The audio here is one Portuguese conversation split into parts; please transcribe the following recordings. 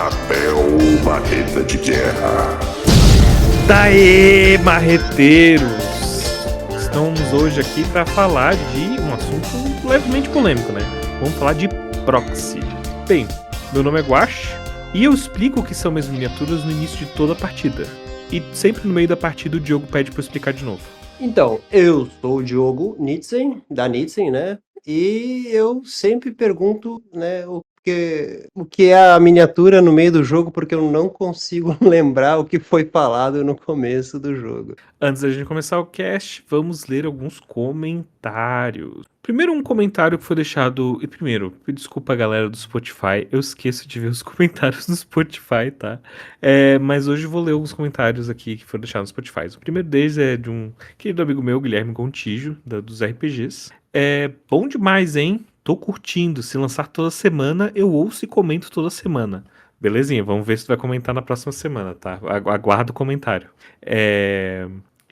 Chapéu Marreta de Guerra. Daê, marreteiros! Estamos hoje aqui para falar de um assunto levemente polêmico, né? Vamos falar de proxy. Bem, meu nome é Guax e eu explico o que são minhas miniaturas no início de toda a partida. E sempre no meio da partida o Diogo pede para eu explicar de novo. Então, eu sou o Diogo Nitzen, da Nitzen, né? E eu sempre pergunto, né, o que é a miniatura no meio do jogo, porque eu não consigo lembrar o que foi falado no começo do jogo. Antes da gente começar o cast, vamos ler alguns comentários. Primeiro, um comentário que foi deixado. E primeiro, desculpa a galera do Spotify, eu esqueço de ver os comentários do Spotify, tá? Mas hoje eu vou ler alguns comentários aqui que foram deixados no Spotify. O primeiro deles é de um querido amigo meu, Guilherme Gontijo, dos RPGs. É bom demais, hein? Tô curtindo. Se lançar toda semana, eu ouço e comento toda semana. Belezinha, vamos ver se tu vai comentar na próxima semana, tá? Aguardo o comentário.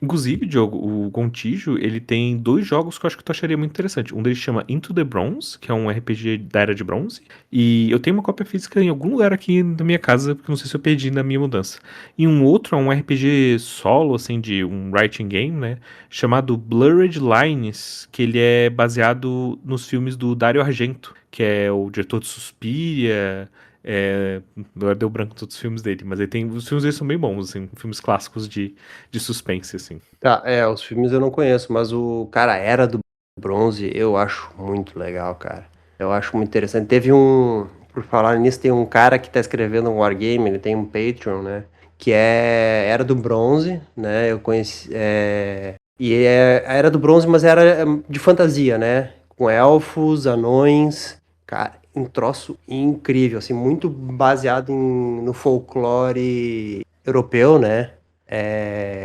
Inclusive, Diogo, o Gontijo, ele tem 2 jogos que eu acho que tu acharia muito interessante. Um deles chama Into the Bronze, que é um RPG da Era de Bronze. E eu tenho uma cópia física em algum lugar aqui na minha casa, porque não sei se eu perdi na minha mudança. E um outro é um RPG solo, assim, de um writing game, né? Chamado Blurred Lines, que ele é baseado nos filmes do Dario Argento, que é o diretor de Suspiria. Agora deu branco todos os filmes dele, mas os filmes dele são bem bons, assim, filmes clássicos de suspense, assim. Tá, os filmes eu não conheço, mas o cara Era do Bronze eu acho muito legal, cara. Eu acho muito interessante. Por falar nisso, tem um cara que tá escrevendo um wargame, ele tem um Patreon, né? Que Era do Bronze, né? Eu conheci. A Era do Bronze, mas era de fantasia, né? Com elfos, anões. Cara, um troço incrível, assim, muito baseado no folclore europeu, né?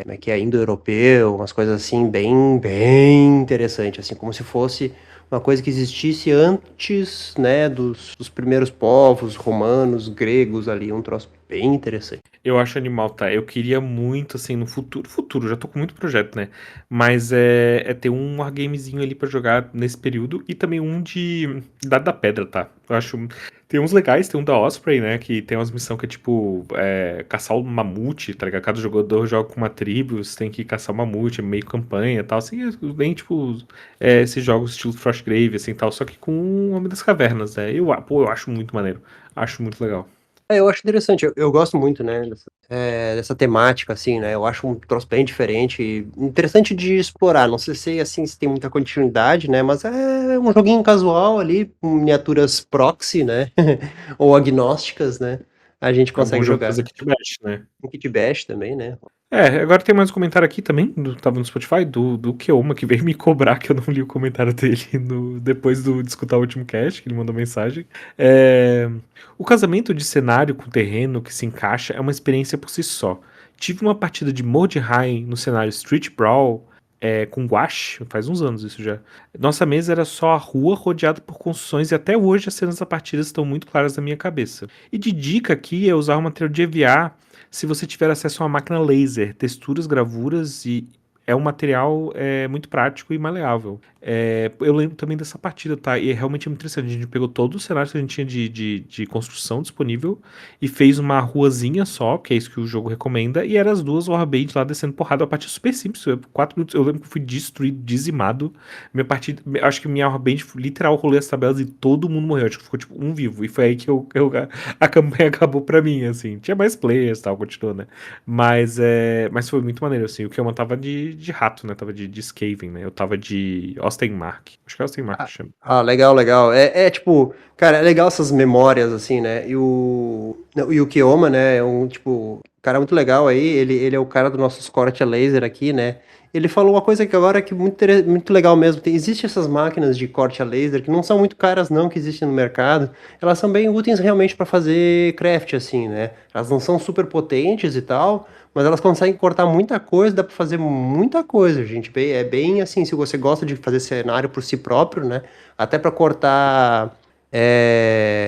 Como é que é? Indo-europeu, umas coisas assim, bem, bem interessante, assim, como se fosse uma coisa que existisse antes, né, dos primeiros povos romanos, gregos ali, um troço bem interessante. Eu acho animal, tá? Eu queria muito, assim, no futuro, já tô com muito projeto, né? Mas é ter um wargamezinho ali pra jogar nesse período e também um de Idade da Pedra, tá? Eu acho. Tem uns legais, tem um da Osprey, né? Que tem umas missões que é tipo caçar o mamute, tá ligado? Cada jogador joga com uma tribo, você tem que caçar o mamute, é meio campanha e tal. Assim, bem tipo esses jogos estilo Frostgrave, assim tal, só que com o Homem das Cavernas, né? Eu acho muito maneiro. Acho muito legal. Eu acho interessante, eu gosto muito, né, dessa temática, assim, né, eu acho um troço bem diferente e interessante de explorar, não sei se, assim, se tem muita continuidade, né, mas é um joguinho casual ali, com miniaturas proxy, né, ou agnósticas, né, a gente É um bom consegue jogo pra jogar. fazer kit bash, né? Um kit bash também, né. Agora tem mais um comentário aqui também, tava no Spotify, do Keoma, que veio me cobrar que eu não li o comentário dele depois de escutar o último cast, que ele mandou mensagem. O casamento de cenário com terreno que se encaixa é uma experiência por si só. Tive uma partida de Mordheim no cenário Street Brawl com Guache, faz uns anos isso já. Nossa mesa era só a rua rodeada por construções e até hoje as cenas da partida estão muito claras na minha cabeça. E de dica aqui é usar o material de EVA se você tiver acesso a uma máquina laser, texturas, gravuras e é um material muito prático e maleável. Eu lembro também dessa partida, tá? E é realmente muito interessante. A gente pegou todos os cenários que a gente tinha de construção disponível e fez uma ruazinha só, que é isso que o jogo recomenda, e eram as duas warband lá descendo porrada. Uma partida super simples. 4 minutos, eu lembro que eu fui destruído, dizimado. Minha partida, acho que minha warband, literal, rolei as tabelas e todo mundo morreu. Acho que ficou tipo um vivo. E foi aí que a campanha acabou pra mim, assim. Tinha mais players e tal, continuou, né? Mas foi muito maneiro, assim. O que eu tava de rato, né? Tava de Skaven, né? Eu tava de Ostenmark. Acho que é Ostenmark que chama. Legal, legal. Tipo, cara, é legal essas memórias, assim, né? E o Keoma, né? É um, tipo, cara muito legal aí. Ele é o cara do nosso Scorch Laser aqui, né? Ele falou uma coisa que agora é muito legal mesmo. Existem essas máquinas de corte a laser que não são muito caras, não, que existem no mercado. Elas são bem úteis realmente para fazer craft, assim, né? Elas não são super potentes e tal, mas elas conseguem cortar muita coisa, dá pra fazer muita coisa, gente. É bem assim, se você gosta de fazer cenário por si próprio, né? Até pra cortar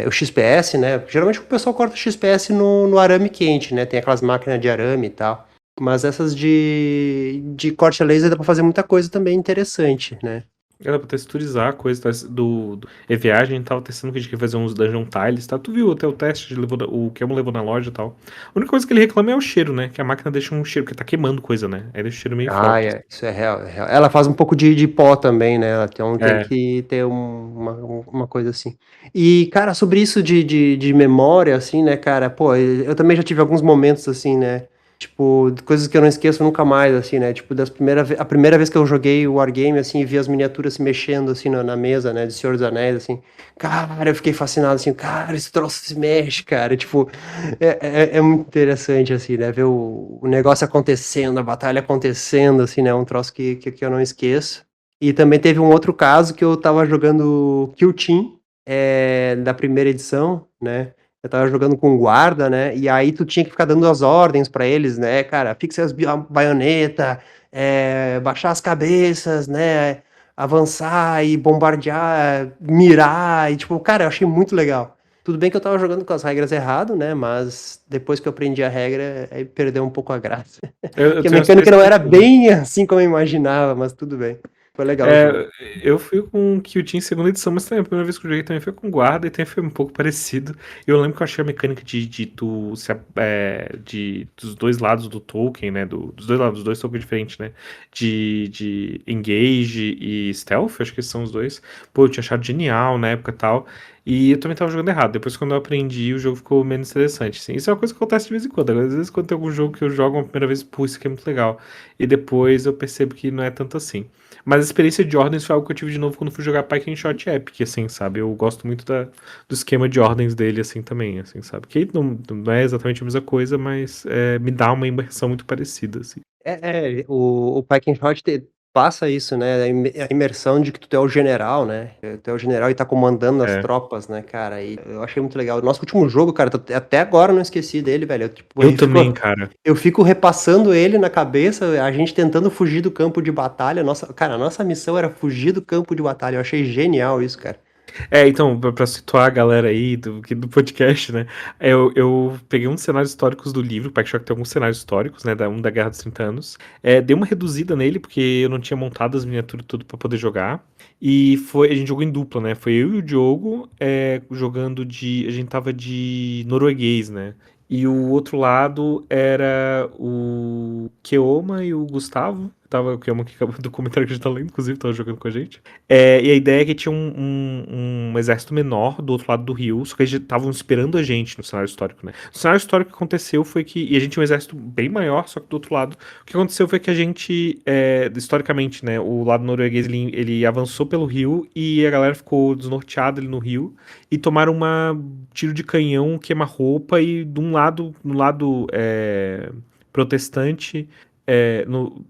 o XPS, né? Geralmente o pessoal corta XPS no arame quente, né? Tem aquelas máquinas de arame e tal. Mas essas de corte a laser dá pra fazer muita coisa também interessante, né? Era pra texturizar a coisa do EVA, a gente tava testando que a gente queria fazer uns dungeon tiles, tá? Tu viu até o teste, o que levou na loja e tal. A única coisa que ele reclama é o cheiro, né? Que a máquina deixa um cheiro, porque tá queimando coisa, né? Aí deixa o cheiro meio Ah, forte. isso é real, é real. Ela faz um pouco de pó também, né? Então tem É, que ter uma coisa assim. E, cara, sobre isso de memória, assim, né, cara? Pô, eu também já tive alguns momentos assim, né? Tipo, coisas que eu não esqueço nunca mais, assim, né? Tipo, a primeira vez que eu joguei o Wargame, assim, e vi as miniaturas se mexendo, assim, na mesa, né? De Senhor dos Anéis, assim. Cara, eu fiquei fascinado, assim, cara, esse troço se mexe, cara. Tipo, é muito interessante, assim, né? Ver o negócio acontecendo, a batalha acontecendo, assim, né? Um troço que eu não esqueço. E também teve um outro caso que eu tava jogando Kill Team, da primeira edição, né? Eu tava jogando com guarda, né? E aí tu tinha que ficar dando as ordens pra eles, né? Cara, fixa a baioneta, baixar as cabeças, né? Avançar e bombardear, mirar, e tipo, cara, eu achei muito legal. Tudo bem que eu tava jogando com as regras errado, né? Mas depois que eu aprendi a regra, aí perdeu um pouco a graça. eu Que a tenho uma mecânica experiência não era parecida. bem assim como eu imaginava, mas tudo bem. Foi legal o jogo. É, eu fui com o Kyutin em segunda edição, mas também a primeira vez que eu joguei também foi com guarda e também foi um pouco parecido. Eu lembro que eu achei a mecânica de tu se, dos dois lados do token, né? Dos dois lados, dos dois tokens diferentes, né? De engage e stealth, acho que esses são os dois. Pô, eu tinha achado genial na época e tal. E eu também tava jogando errado. Depois, quando eu aprendi, o jogo ficou menos interessante. Assim. Isso é uma coisa que acontece de vez em quando. Às vezes, quando tem algum jogo que eu jogo uma primeira vez, pô, isso aqui é muito legal. E depois eu percebo que não é tanto assim. Mas a experiência de ordens foi algo que eu tive de novo quando fui jogar Pike and Shot Epic, assim, sabe? Eu gosto muito do esquema de ordens dele, assim, também, assim, sabe? Que não é exatamente a mesma coisa, mas me dá uma imersão muito parecida, assim. O Pike and Shot passa isso, né? A imersão de que tu é o general, né? Tu é o general e tá comandando as É. tropas, né, cara? E eu achei muito legal. Nosso último jogo, cara, até agora eu não esqueci dele, velho. Eu também, cara. Eu fico repassando ele na cabeça, a gente tentando fugir do campo de batalha. Cara, a nossa missão era fugir do campo de batalha. Eu achei genial isso, cara. Então, pra situar a galera aí do podcast, né? Eu peguei uns cenários históricos do livro, o Pack Shock tem alguns cenários históricos, né? Da Guerra dos 30 Anos. Dei uma reduzida nele, porque eu não tinha montado as miniaturas tudo pra poder jogar. E a gente jogou em dupla, né? Foi eu e o Diogo jogando de. A gente tava de norueguês, né? E o outro lado era o Keoma e o Gustavo. Tava o Keoma que acabou do comentário que a gente tá lendo, inclusive, tava jogando com a gente. E a ideia é que tinha um exército menor do outro lado do rio, só que eles estavam esperando a gente no cenário histórico, né? No cenário histórico que aconteceu foi que. E a gente tinha um exército bem maior, só que do outro lado. O que aconteceu foi que a gente, historicamente, né? O lado norueguês ele avançou pelo rio e a galera ficou desnorteada ali no rio e tomaram tiro de canhão, queima-roupa e de um lado, no lado protestante.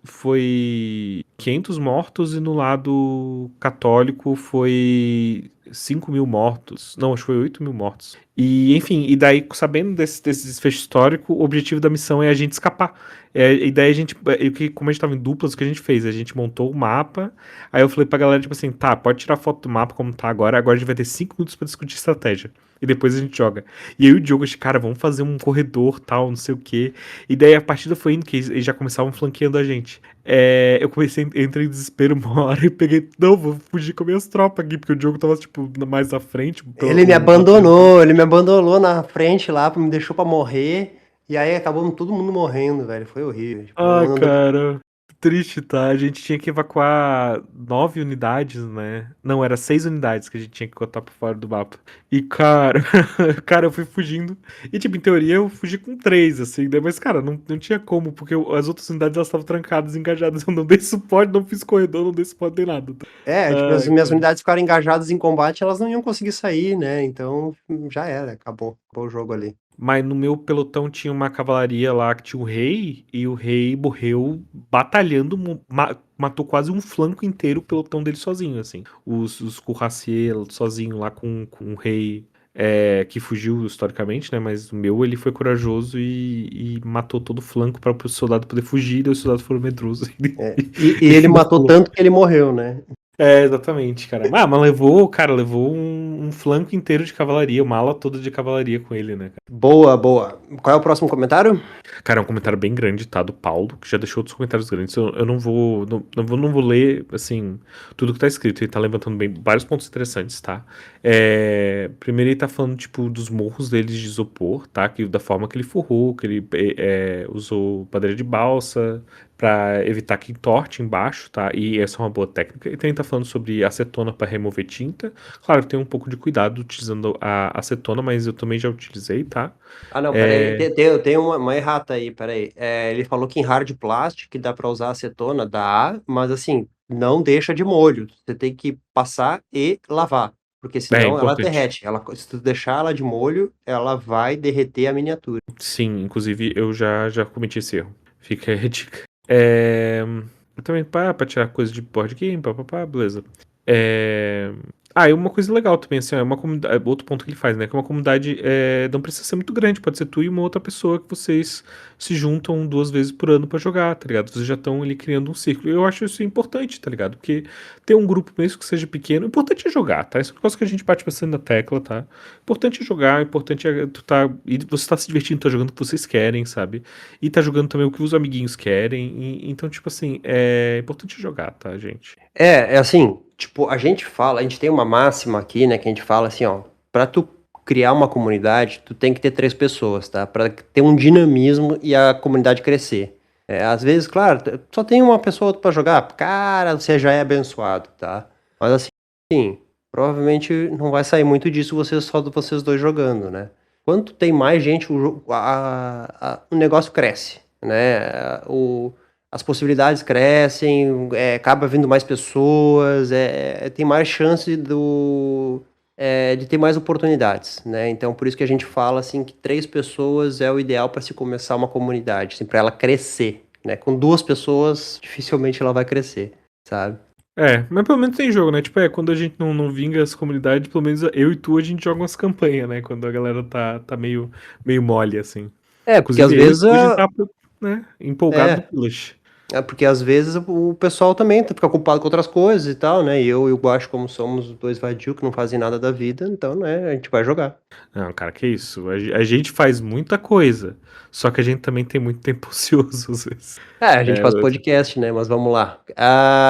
Foi 500 mortos e no lado católico foi 5.000 mortos. Não, acho que foi 8.000 mortos. E, enfim, e daí, sabendo desse desfecho histórico, o objetivo da missão é a gente escapar. E daí a gente, como a gente tava em duplas, o que a gente fez? A gente montou o mapa, aí eu falei pra galera, tipo assim, tá, pode tirar foto do mapa como tá agora a gente vai ter 5 minutos pra discutir estratégia. E depois a gente joga. E aí o Diogo, cara, vamos fazer um corredor, tal, não sei o quê. E daí a partida foi indo, que eles já começavam flanqueando a gente. Eu entrei em desespero uma hora e peguei, não, vou fugir com minhas tropas aqui, porque o Diogo tava, tipo, mais à frente. Ele me abandonou na frente lá, me deixou pra morrer. E aí acabou todo mundo morrendo, velho. Foi horrível. Tipo, Ah, cara, triste, tá? A gente tinha que evacuar 9 unidades, né? Não, era 6 unidades que a gente tinha que botar por fora do mapa. E, cara, cara, eu fui fugindo. E, tipo, em teoria eu fugi com 3, assim, né? Mas, cara, não tinha como, porque as outras unidades elas estavam trancadas, engajadas. Eu não dei suporte, não fiz corredor, não dei suporte, nem nada. tipo, as Ai, minhas cara. unidades ficaram engajadas em combate, elas não iam conseguir sair, né? Então já era, acabou o jogo ali. Mas no meu pelotão tinha uma cavalaria lá que tinha o rei, e o rei morreu batalhando, matou quase um flanco inteiro o pelotão dele sozinho, assim. Os Cuirassiers sozinho lá com o rei que fugiu historicamente, né? Mas o meu ele foi corajoso e matou todo o flanco para o soldado poder fugir, e os soldados foram medrosos. E ele E não matou rolou. tanto que ele morreu, né? Exatamente, cara. Mas levou um flanco inteiro de cavalaria, uma ala toda de cavalaria com ele, né, cara? Boa, boa. Qual é o próximo comentário? Cara, é um comentário bem grande, tá? Do Paulo, que já deixou outros comentários grandes. Eu não vou ler, assim, tudo que tá escrito. Ele tá levantando vários pontos interessantes, tá? Primeiro ele tá falando, tipo, dos morros deles de isopor, tá? Da forma que ele forrou, que ele usou madeira de balsa pra evitar que entorte embaixo, tá? E essa é uma boa técnica. E também tá falando sobre acetona para remover tinta. Claro, tem um pouco de cuidado utilizando a acetona, mas eu também já utilizei, tá? Ah, não, peraí. Tem uma errata aí, peraí. Ele falou que em hard plastic dá pra usar acetona, dá, mas assim, não deixa de molho. Você tem que passar e lavar, porque É senão ela importante. derrete. Se tu deixar ela de molho, ela vai derreter a miniatura. Sim, inclusive eu já cometi esse erro. Fica aí a dica. Também pra tirar coisa de board game, papapá, beleza. E uma coisa legal também, assim, ó, é uma comunidade. Outro ponto que ele faz, né? Que é uma comunidade não precisa ser muito grande, pode ser tu e uma outra pessoa que vocês se juntam 2 vezes por ano pra jogar, tá ligado? Vocês já estão ali criando um círculo. Eu acho isso importante, tá ligado? Porque ter um grupo, mesmo que seja pequeno, o importante é jogar, tá? Isso é um negócio que a gente bate bastante na tecla, tá? Importante é jogar, importante é tu tá. E você tá se divertindo, tá jogando o que vocês querem, sabe? E tá jogando também o que os amiguinhos querem. Então, tipo assim, é importante jogar, tá, gente? É assim, tipo, a gente tem uma máxima aqui, né, que a gente fala assim, ó, pra tu criar uma comunidade, tu tem que ter 3 pessoas, tá? Pra ter um dinamismo e a comunidade crescer. Às vezes, claro, só tem uma pessoa pra jogar, cara, você já é abençoado, tá? Mas assim, provavelmente não vai sair muito disso só de vocês dois jogando, né? Quanto tem mais gente, o negócio cresce, né? As possibilidades crescem, acaba vindo mais pessoas, tem mais chance de ter mais oportunidades, né? Então, por isso que a gente fala assim que 3 pessoas é o ideal para se começar uma comunidade, assim, para ela crescer, né? Com 2 pessoas, dificilmente ela vai crescer, sabe? Mas pelo menos tem jogo, né? Tipo, quando a gente não vinga as comunidades, pelo menos eu e tu, a gente joga umas campanhas, né? Quando a galera tá meio mole, assim. Porque às Inclusive, eu e vezes tu, a gente tá, né, empolgado no é, Village. porque às vezes o pessoal também fica ocupado com outras coisas e tal, né? E eu e o Guacho, como somos 2 vadios que não fazem nada da vida, então, né, a gente vai jogar. Não, cara, que isso. A gente faz muita coisa, só que a gente também tem muito tempo ocioso, às vezes. A gente faz podcast, né? Mas vamos lá.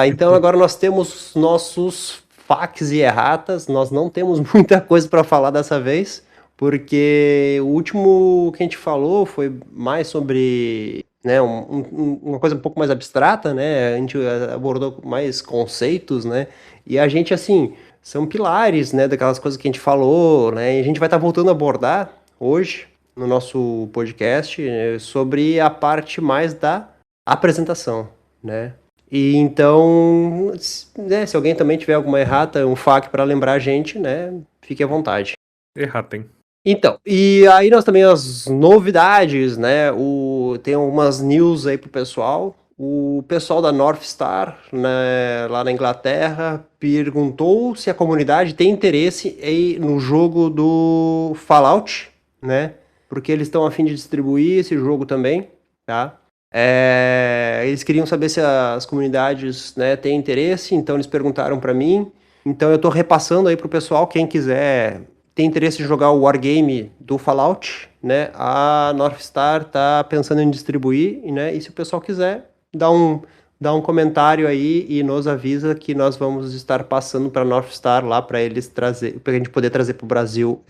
Então agora nós temos nossos facts e erratas. Nós não temos muita coisa para falar dessa vez, porque o último que a gente falou foi mais sobre, né, uma coisa um pouco mais abstrata, né? A gente abordou mais conceitos, né? E a gente, assim, são pilares, né, daquelas coisas que a gente falou, né? E a gente vai estar voltando a abordar hoje no nosso podcast, sobre a parte mais da apresentação, né? E então, se alguém também tiver alguma errata, um FAQ para lembrar a gente, né? Fique à vontade. Errado, hein? Então, e aí nós também as novidades, né? Tem algumas news aí pro pessoal. O pessoal da North Star, né, lá na Inglaterra, perguntou se a comunidade tem interesse no jogo do Fallout, né? Porque eles estão a fim de distribuir esse jogo também, tá? Eles queriam saber se as comunidades, né, têm interesse, então eles perguntaram para mim. Então eu estou repassando aí pro pessoal, quem quiser tem interesse em jogar o Wargame do Fallout, né? A North Star tá pensando em distribuir, né? E se o pessoal quiser, dá um comentário aí e nos avisa que nós vamos estar passando para North Star lá para eles trazer, para a gente poder trazer para o Brasil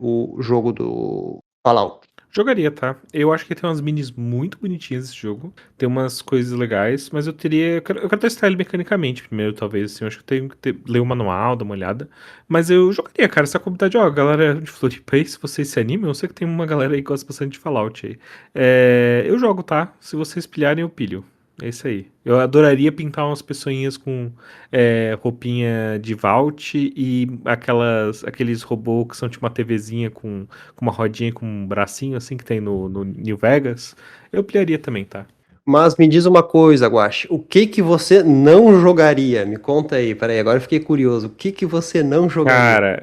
o jogo do Fallout. Jogaria, tá? Eu acho que tem umas minis muito bonitinhas esse jogo. Tem umas coisas legais, mas eu quero testar ele mecanicamente primeiro, talvez, assim. Eu acho que eu tenho que ler o manual, dar uma olhada. Mas eu jogaria, cara, essa comunidade, ó, galera de Floripa aí, se vocês se animam, eu sei que tem uma galera aí que gosta bastante de Fallout aí. Eu jogo, tá? Se vocês pilharem, eu pilho. É isso aí. Eu adoraria pintar umas pessoinhas com roupinha de Vault e aqueles robôs que são tipo uma TVzinha com uma rodinha com um bracinho assim que tem no New Vegas. Eu pilharia também, tá? Mas me diz uma coisa, Guache, o que que você não jogaria? Me conta aí, peraí, agora eu fiquei curioso. O que que você não jogaria? Cara,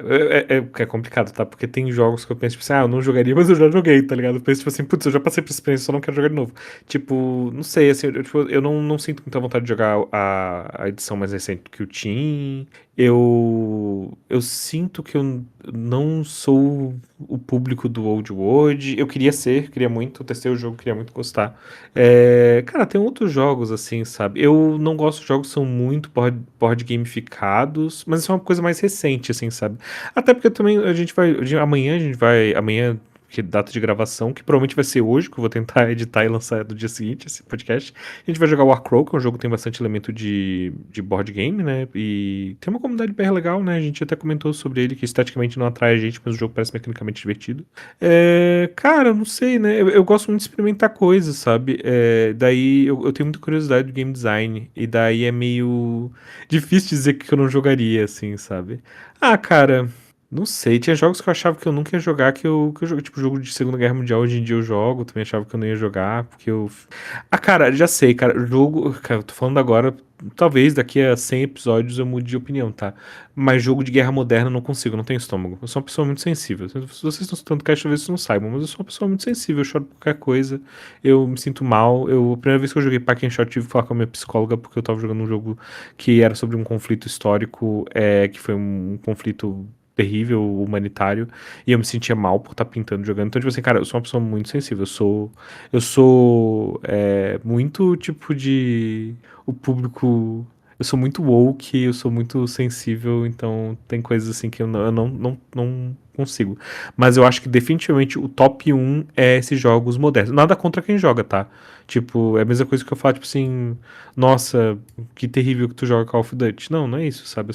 é complicado, tá? Porque tem jogos que eu penso, tipo assim, eu não jogaria, mas eu já joguei, tá ligado? Eu penso, tipo assim, putz, eu já passei por essa experiência, só não quero jogar de novo. Tipo, não sei, assim, eu não sinto muita vontade de jogar a edição mais recente que o Team. Eu sinto que eu não sou o público do Old World. Eu queria ser, queria muito, eu testei o jogo, queria muito gostar. Cara, tem outros jogos assim, sabe? Eu não gosto de jogos que são muito board gamificados, mas isso é uma coisa mais recente, assim, sabe? Até porque também a gente vai. Amanhã a gente vai. Amanhã, que é data de gravação, que provavelmente vai ser hoje, que eu vou tentar editar e lançar no dia seguinte esse podcast. A gente vai jogar Warcrow, que é um jogo que tem bastante elemento de board game, né? E tem uma comunidade bem legal, né? A gente até comentou sobre ele, que esteticamente não atrai a gente, mas o jogo parece mecanicamente divertido. Cara, eu não sei, né? Eu gosto muito de experimentar coisas, sabe? Daí eu tenho muita curiosidade do game design. E daí é meio difícil dizer que eu não jogaria, assim, sabe? Ah, cara, não sei. Tinha jogos que eu achava que eu nunca ia jogar, que eu joguei. Tipo, jogo de Segunda Guerra Mundial, hoje em dia eu jogo. Também achava que eu não ia jogar, porque eu. Ah, cara, já sei, cara. Jogo. Cara, eu tô falando agora. Talvez daqui a 100 episódios eu mude de opinião, tá? Mas jogo de guerra moderna eu não consigo, não tenho estômago. Eu sou uma pessoa muito sensível. Se vocês estão escutando cast, talvez vocês não saibam, mas eu sou uma pessoa muito sensível. Eu choro por qualquer coisa, eu me sinto mal. A primeira vez que eu joguei Pack and Shot, tive que falar com a minha psicóloga porque eu tava jogando um jogo que era sobre um conflito histórico, que foi um conflito terrível, humanitário, e eu me sentia mal por estar pintando jogando. Então, tipo assim, cara, eu sou uma pessoa muito sensível. Eu sou muito tipo de. O público. Eu sou muito woke, eu sou muito sensível, então tem coisas assim que eu não consigo. Mas eu acho que definitivamente o top um é esses jogos modernos. Nada contra quem joga, tá? Tipo, é a mesma coisa que eu falo, tipo assim, nossa, que terrível que tu joga Call of Duty. Não, não é isso, sabe?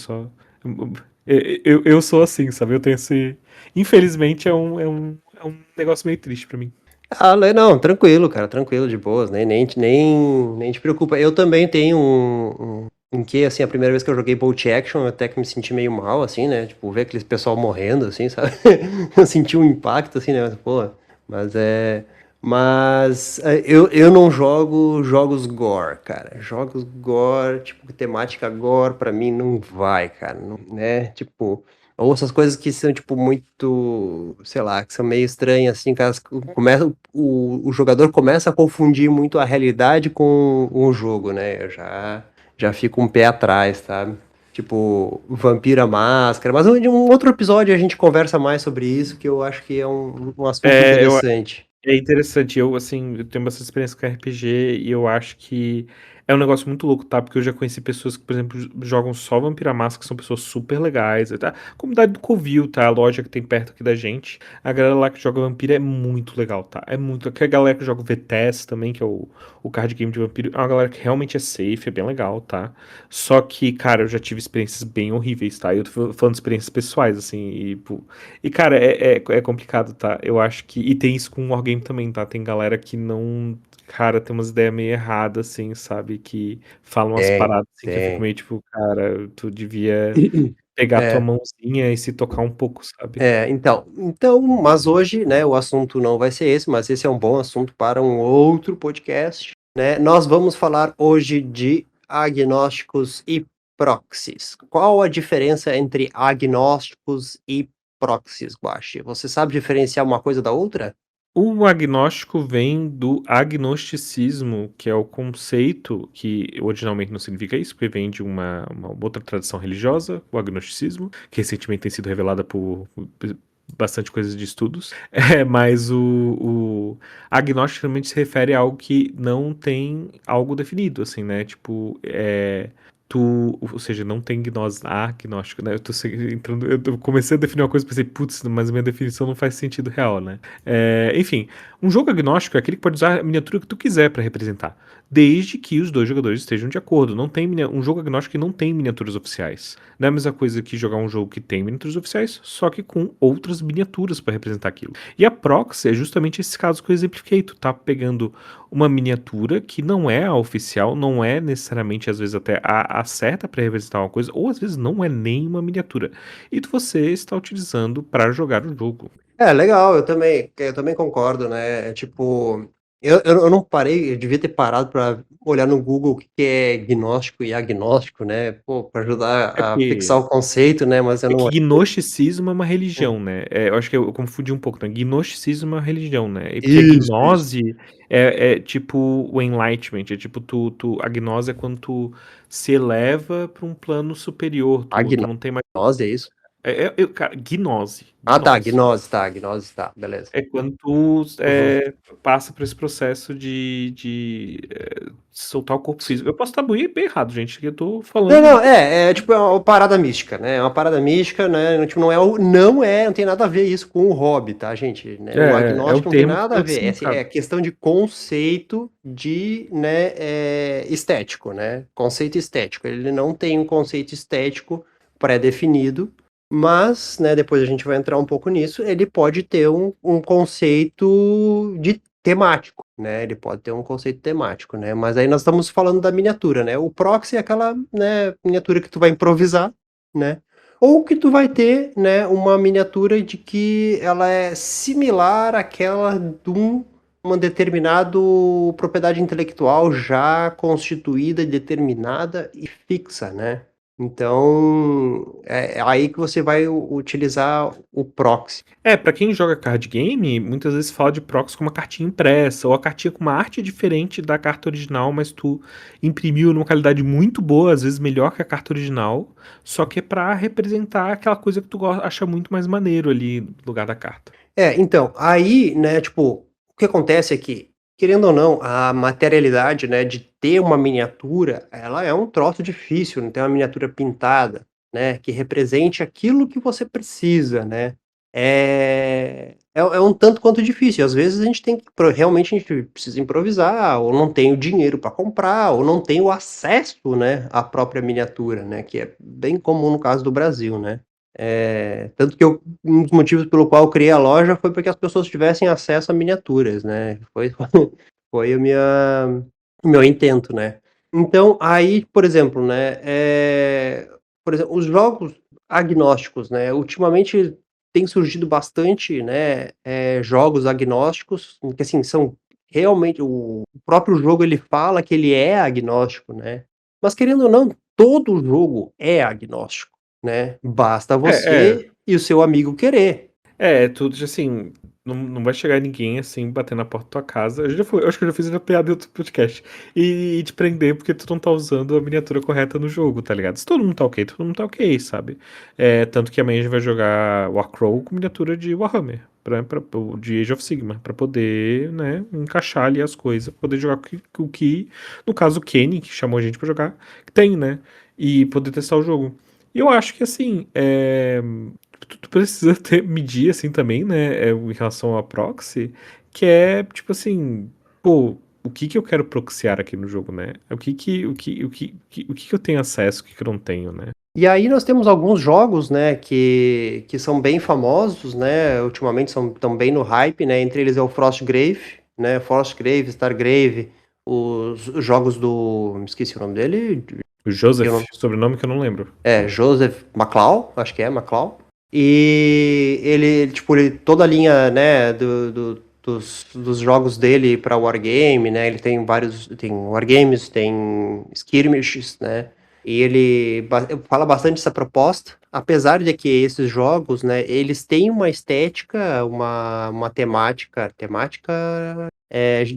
Eu sou assim, sabe? Eu tenho esse. Infelizmente é um negócio meio triste pra mim. Ah, não, tranquilo, cara, tranquilo, de boas, nem te preocupa. Eu também tenho em que, assim, a primeira vez que eu joguei Bolt Action, eu até que me senti meio mal, assim, né? Tipo, ver aqueles pessoal morrendo, assim, sabe? Eu senti um impacto, assim, né? Mas, pô, mas é. Eu não jogo jogos gore, cara. Jogos gore, tipo, temática gore, pra mim não vai, cara. Não, né? Tipo. Ou essas coisas que são, tipo, muito, sei lá, que são meio estranhas, assim, que elas começam, o jogador começa a confundir muito a realidade com o jogo, né? Eu já fico um pé atrás, sabe? Tipo, Vampira Máscara. Mas em um outro episódio a gente conversa mais sobre isso, que eu acho que é um assunto É, eu, interessante. É interessante, assim, eu tenho bastante experiência com RPG e eu acho que é um negócio muito louco, tá? Porque eu já conheci pessoas que, por exemplo, jogam só Vampira Massa, que são pessoas super legais, tá? A comunidade do Covil, tá? A loja que tem perto aqui da gente. A galera lá que joga Vampira é muito legal, tá? É muito. Aqui a galera que joga VTS também, que é o card game de Vampiro, é uma galera que realmente é safe, é bem legal, tá? Só que, cara, eu já tive experiências bem horríveis, tá? Eu tô falando de experiências pessoais, assim, cara, é complicado, tá? Eu acho que. E tem isso com o Wargame também, tá? Tem galera que não. Cara, tem umas ideias meio erradas, assim, sabe? Que falam umas Tem, paradas assim que eu fico tem. meio tipo, cara, tu devia pegar tua É, mãozinha e se tocar um pouco, sabe? mas hoje, né, o assunto não vai ser esse, mas esse é um bom assunto para um outro podcast, né? Nós vamos falar hoje de agnósticos e proxies. Qual a diferença entre agnósticos e proxies, Guache? Você sabe diferenciar uma coisa da outra? O agnóstico vem do agnosticismo, que é o conceito que originalmente não significa isso, porque vem de uma outra tradição religiosa, o agnosticismo, que recentemente tem sido revelada por bastante coisas de estudos. Mas o agnóstico realmente se refere a algo que não tem algo definido, assim, né? Tipo, ou seja, não tem gnose agnóstico, né? Eu tô entrando, eu comecei a definir uma coisa e pensei, putz, mas a minha definição não faz sentido real, né? Enfim, um jogo agnóstico é aquele que pode usar a miniatura que tu quiser para representar, desde que os dois jogadores estejam de acordo. Não tem um jogo agnóstico que não tem miniaturas oficiais. Não é a mesma coisa que jogar um jogo que tem miniaturas oficiais, só que com outras miniaturas para representar aquilo. E a proxy é justamente esse caso que eu exemplifiquei. Tu tá pegando uma miniatura que não é a oficial, não é necessariamente, às vezes, até a certa para representar uma coisa, ou às vezes não é nem uma miniatura. E você está utilizando para jogar o jogo. É, legal, eu também concordo, né? É tipo, Eu não parei, eu devia ter parado para olhar no Google o que que é gnóstico e agnóstico, né, pô, para ajudar É a fixar porque o conceito, né, mas eu é não que olhei. gnosticismo é uma religião, né? Eu acho que eu confundi um pouco, né? Gnosticismo é uma religião, né? E porque a Isso, isso. gnose é tipo o enlightenment, é tipo a gnose é quando tu se eleva para um plano superior, tu não tem mais. Agnose, é isso? Cara, gnose, Ah, tá, gnose. gnose, tá, beleza. É quando tu Uhum. passa por esse processo de soltar o corpo físico. Eu posso estar bem errado, gente, que eu tô Não, falando. não, tipo, é uma parada mística, né? É uma parada mística, né? Tipo, não tem nada a ver isso com o hobby, tá, gente? Né? O É o agnóstico não tem termo que nada tem a outro ver. É significado. questão de conceito de, né, estético, né? Conceito estético. Ele não tem um conceito estético pré-definido, mas, né, depois a gente vai entrar um pouco nisso, ele pode ter um conceito de temático, né? Ele pode ter um conceito temático, né? Mas aí nós estamos falando da miniatura, né? O proxy é aquela, né, miniatura que tu vai improvisar, né? Ou que tu vai ter, né, uma miniatura de que ela é similar àquela de uma determinada propriedade intelectual já constituída, determinada e fixa, né? Então, é aí que você vai utilizar o proxy. Pra quem joga card game, muitas vezes fala de proxy com uma cartinha impressa, ou a cartinha com uma arte diferente da carta original, mas tu imprimiu numa qualidade muito boa, às vezes melhor que a carta original, só que é pra representar aquela coisa que tu acha muito mais maneiro ali no lugar da carta. Então, aí, né, tipo, o que acontece é que, querendo ou não, a materialidade, né, de ter uma miniatura, ela é um troço difícil, não ter uma miniatura pintada, né, que represente aquilo que você precisa, né. É um tanto quanto difícil. Às vezes a gente tem que realmente a gente precisa improvisar, ou não tem o dinheiro para comprar, ou não tem o acesso, né, à própria miniatura, né, que é bem comum no caso do Brasil, né. Tanto que um dos motivos pelo qual eu criei a loja foi para que as pessoas tivessem acesso a miniaturas, né? Foi o meu intento, né? Então, aí, por exemplo, né? Por exemplo, os jogos agnósticos, né? Ultimamente tem surgido bastante, né? Jogos agnósticos, que assim, são realmente. O próprio jogo ele fala que ele é agnóstico, né? Mas querendo ou não, todo jogo é agnóstico, né? Basta É, é. você e o seu amigo querer. Tudo assim, não vai chegar ninguém assim, bater na porta da tua casa. Eu acho que eu já fiz uma piada em outro podcast. E te prender porque tu não tá usando a miniatura correta no jogo, tá ligado? Se todo mundo tá ok, todo mundo tá ok, sabe? Tanto que amanhã a gente vai jogar Warcrawl com miniatura de Warhammer, de Age of Sigmar, pra poder, né, encaixar ali as coisas, pra poder jogar o que, no caso o Kenny, que chamou a gente pra jogar, tem, né? E poder testar o jogo. E eu acho que assim, tu precisa medir assim também, né, em relação a proxy, que é tipo assim, pô, o que que eu quero proxiar aqui no jogo, né? O que que eu tenho acesso, o que que eu não tenho, né? E aí nós temos alguns jogos, né, que são bem famosos, né, ultimamente estão bem no hype, né, entre eles é o Frostgrave, né, Frostgrave, Stargrave, os jogos do... me esqueci o nome dele. O Eu Joseph, não- sobrenome que eu não lembro. Joseph McClaw, acho que é McClaw. E ele, tipo, toda a linha, né, dos jogos dele para Wargame, né, ele tem vários, tem Wargames, tem Skirmishes, né, e ele fala bastante dessa proposta, apesar de que esses jogos, né, eles têm uma estética, uma temática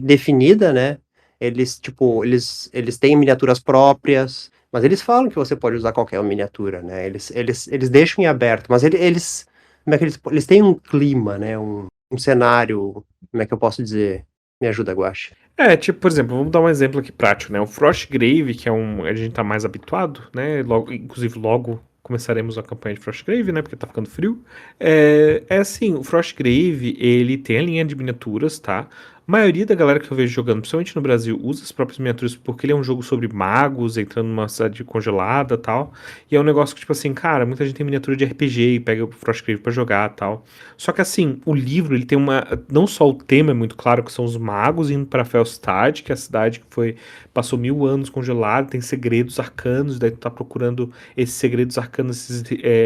definida, né, eles, tipo, eles têm miniaturas próprias, mas eles falam que você pode usar qualquer miniatura, né? Eles deixam em aberto, mas eles como é que eles têm um clima, né? Um cenário, como é que eu posso dizer? Me ajuda, Guache. Tipo, por exemplo, vamos dar um exemplo aqui prático, né? O Frostgrave, que a gente tá mais habituado, né? Inclusive, logo começaremos a campanha de Frostgrave, né? Porque tá ficando frio. Assim, o Frostgrave, ele tem a linha de miniaturas, tá? A maioria da galera que eu vejo jogando, principalmente no Brasil, usa as próprias miniaturas porque ele é um jogo sobre magos entrando numa cidade congelada e tal. E é um negócio que, tipo assim, cara, muita gente tem miniatura de RPG e pega o Frostgrave pra jogar e tal. Só que assim, o livro ele tem uma. Não só o tema é muito claro, que são os magos indo para Felstad, que é a cidade que passou 1000 anos congelada, tem segredos arcanos, daí tu tá procurando esses segredos arcanos, esses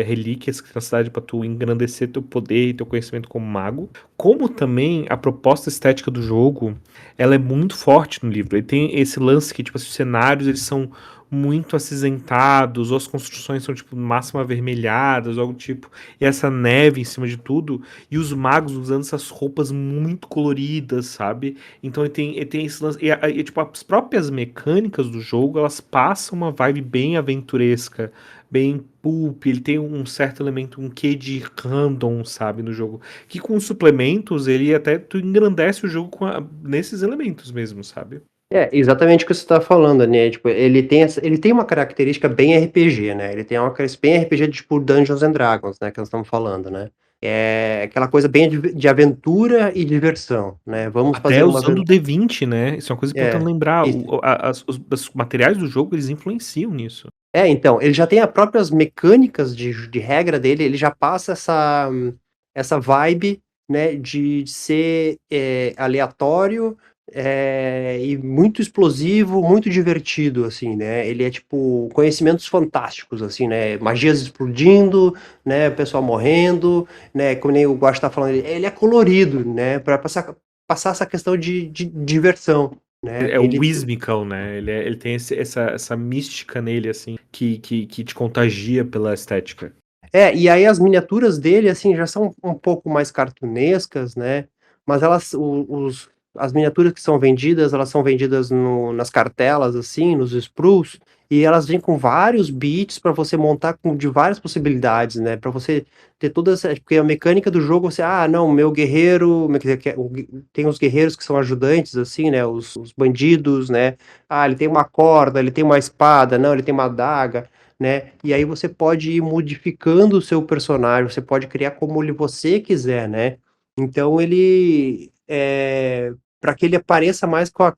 relíquias que tem na cidade pra tu engrandecer teu poder e teu conhecimento como mago. como também a proposta estética do jogo, ela é muito forte no livro. Ele tem esse lance que, tipo, os cenários, eles são muito acinzentados, ou as construções são, tipo, no máximo avermelhadas, ou algo do tipo, e essa neve em cima de tudo, e os magos usando essas roupas muito coloridas, sabe? Então ele tem esse lance, tipo, as próprias mecânicas do jogo, elas passam uma vibe bem aventuresca, bem pulp, ele tem um certo elemento, um quê de random, sabe, no jogo, que com os suplementos, ele até tu engrandece o jogo nesses elementos mesmo, sabe? É, exatamente o que você tá falando, né? Tipo, ele tem uma característica bem RPG, né? Ele tem uma característica bem RPG de, tipo, Dungeons and Dragons, né? Que nós estamos falando, né? É aquela coisa bem de aventura e diversão, né? Vamos Até fazer uma usando o aventura. D20, né? Isso é uma coisa importante É, lembrar. isso. Os materiais do jogo, eles influenciam nisso. Então, ele já tem as próprias mecânicas de regra dele, ele já passa essa vibe, né, de ser aleatório e muito explosivo, muito divertido, assim, né? Ele é tipo conhecimentos fantásticos, assim, né? Magias explodindo, né? Pessoal morrendo, né? Como nem o Guaxa tá falando, ele é colorido, né? Para passar essa questão de diversão, né? É o whimsical, né? Ele tem essa mística nele, assim, que te contagia pela estética. E aí as miniaturas dele, assim, já são um pouco mais cartunescas, né? Mas as miniaturas que são vendidas, elas são vendidas nas cartelas, assim, nos sprues, e elas vêm com vários bits para você montar de várias possibilidades, né? Para você ter todas, porque a mecânica do jogo, você, não, meu guerreiro, tem os guerreiros que são ajudantes, assim, né? Os bandidos, né? Ele tem uma corda, ele tem uma espada, não, ele tem uma adaga, né? E aí você pode ir modificando o seu personagem, você pode criar como você quiser, né? Então ele para que ele apareça mais com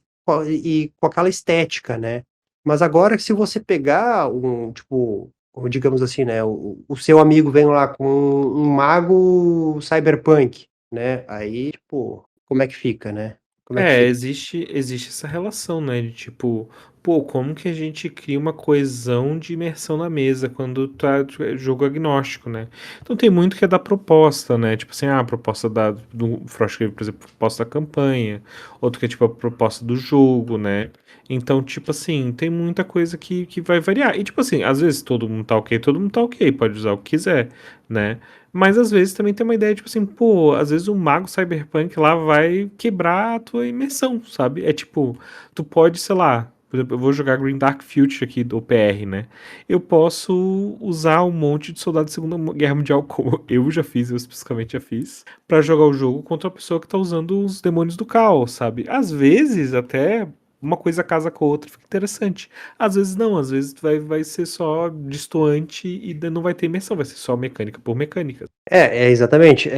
aquela estética, né? Mas agora se você pegar tipo, digamos assim, né, o seu amigo vem lá com um mago cyberpunk, né? Aí, tipo, como é que fica, né? Como é que fica? Existe essa relação, né? De tipo, pô, como que a gente cria uma coesão de imersão na mesa quando é jogo agnóstico, né? Então tem muito que é da proposta, né? Tipo assim, a proposta do Frostgrave, por exemplo, a proposta da campanha, outro que é tipo a proposta do jogo, né? Então, tipo assim, tem muita coisa que vai variar. E tipo assim, às vezes todo mundo tá ok, pode usar o que quiser, né? Mas às vezes também tem uma ideia, tipo assim, pô, às vezes o mago cyberpunk lá vai quebrar a tua imersão, sabe? É tipo, tu pode, sei lá, por exemplo, eu vou jogar Green Dark Future aqui do PR, né? Eu posso usar um monte de soldado da Segunda Guerra Mundial, como eu já fiz, eu especificamente já fiz, pra jogar o jogo contra a pessoa que tá usando os demônios do caos, sabe? Às vezes até uma coisa casa com a outra, fica interessante. Às vezes não, às vezes vai ser só destoante e não vai ter imersão, vai ser só mecânica por mecânica. Exatamente.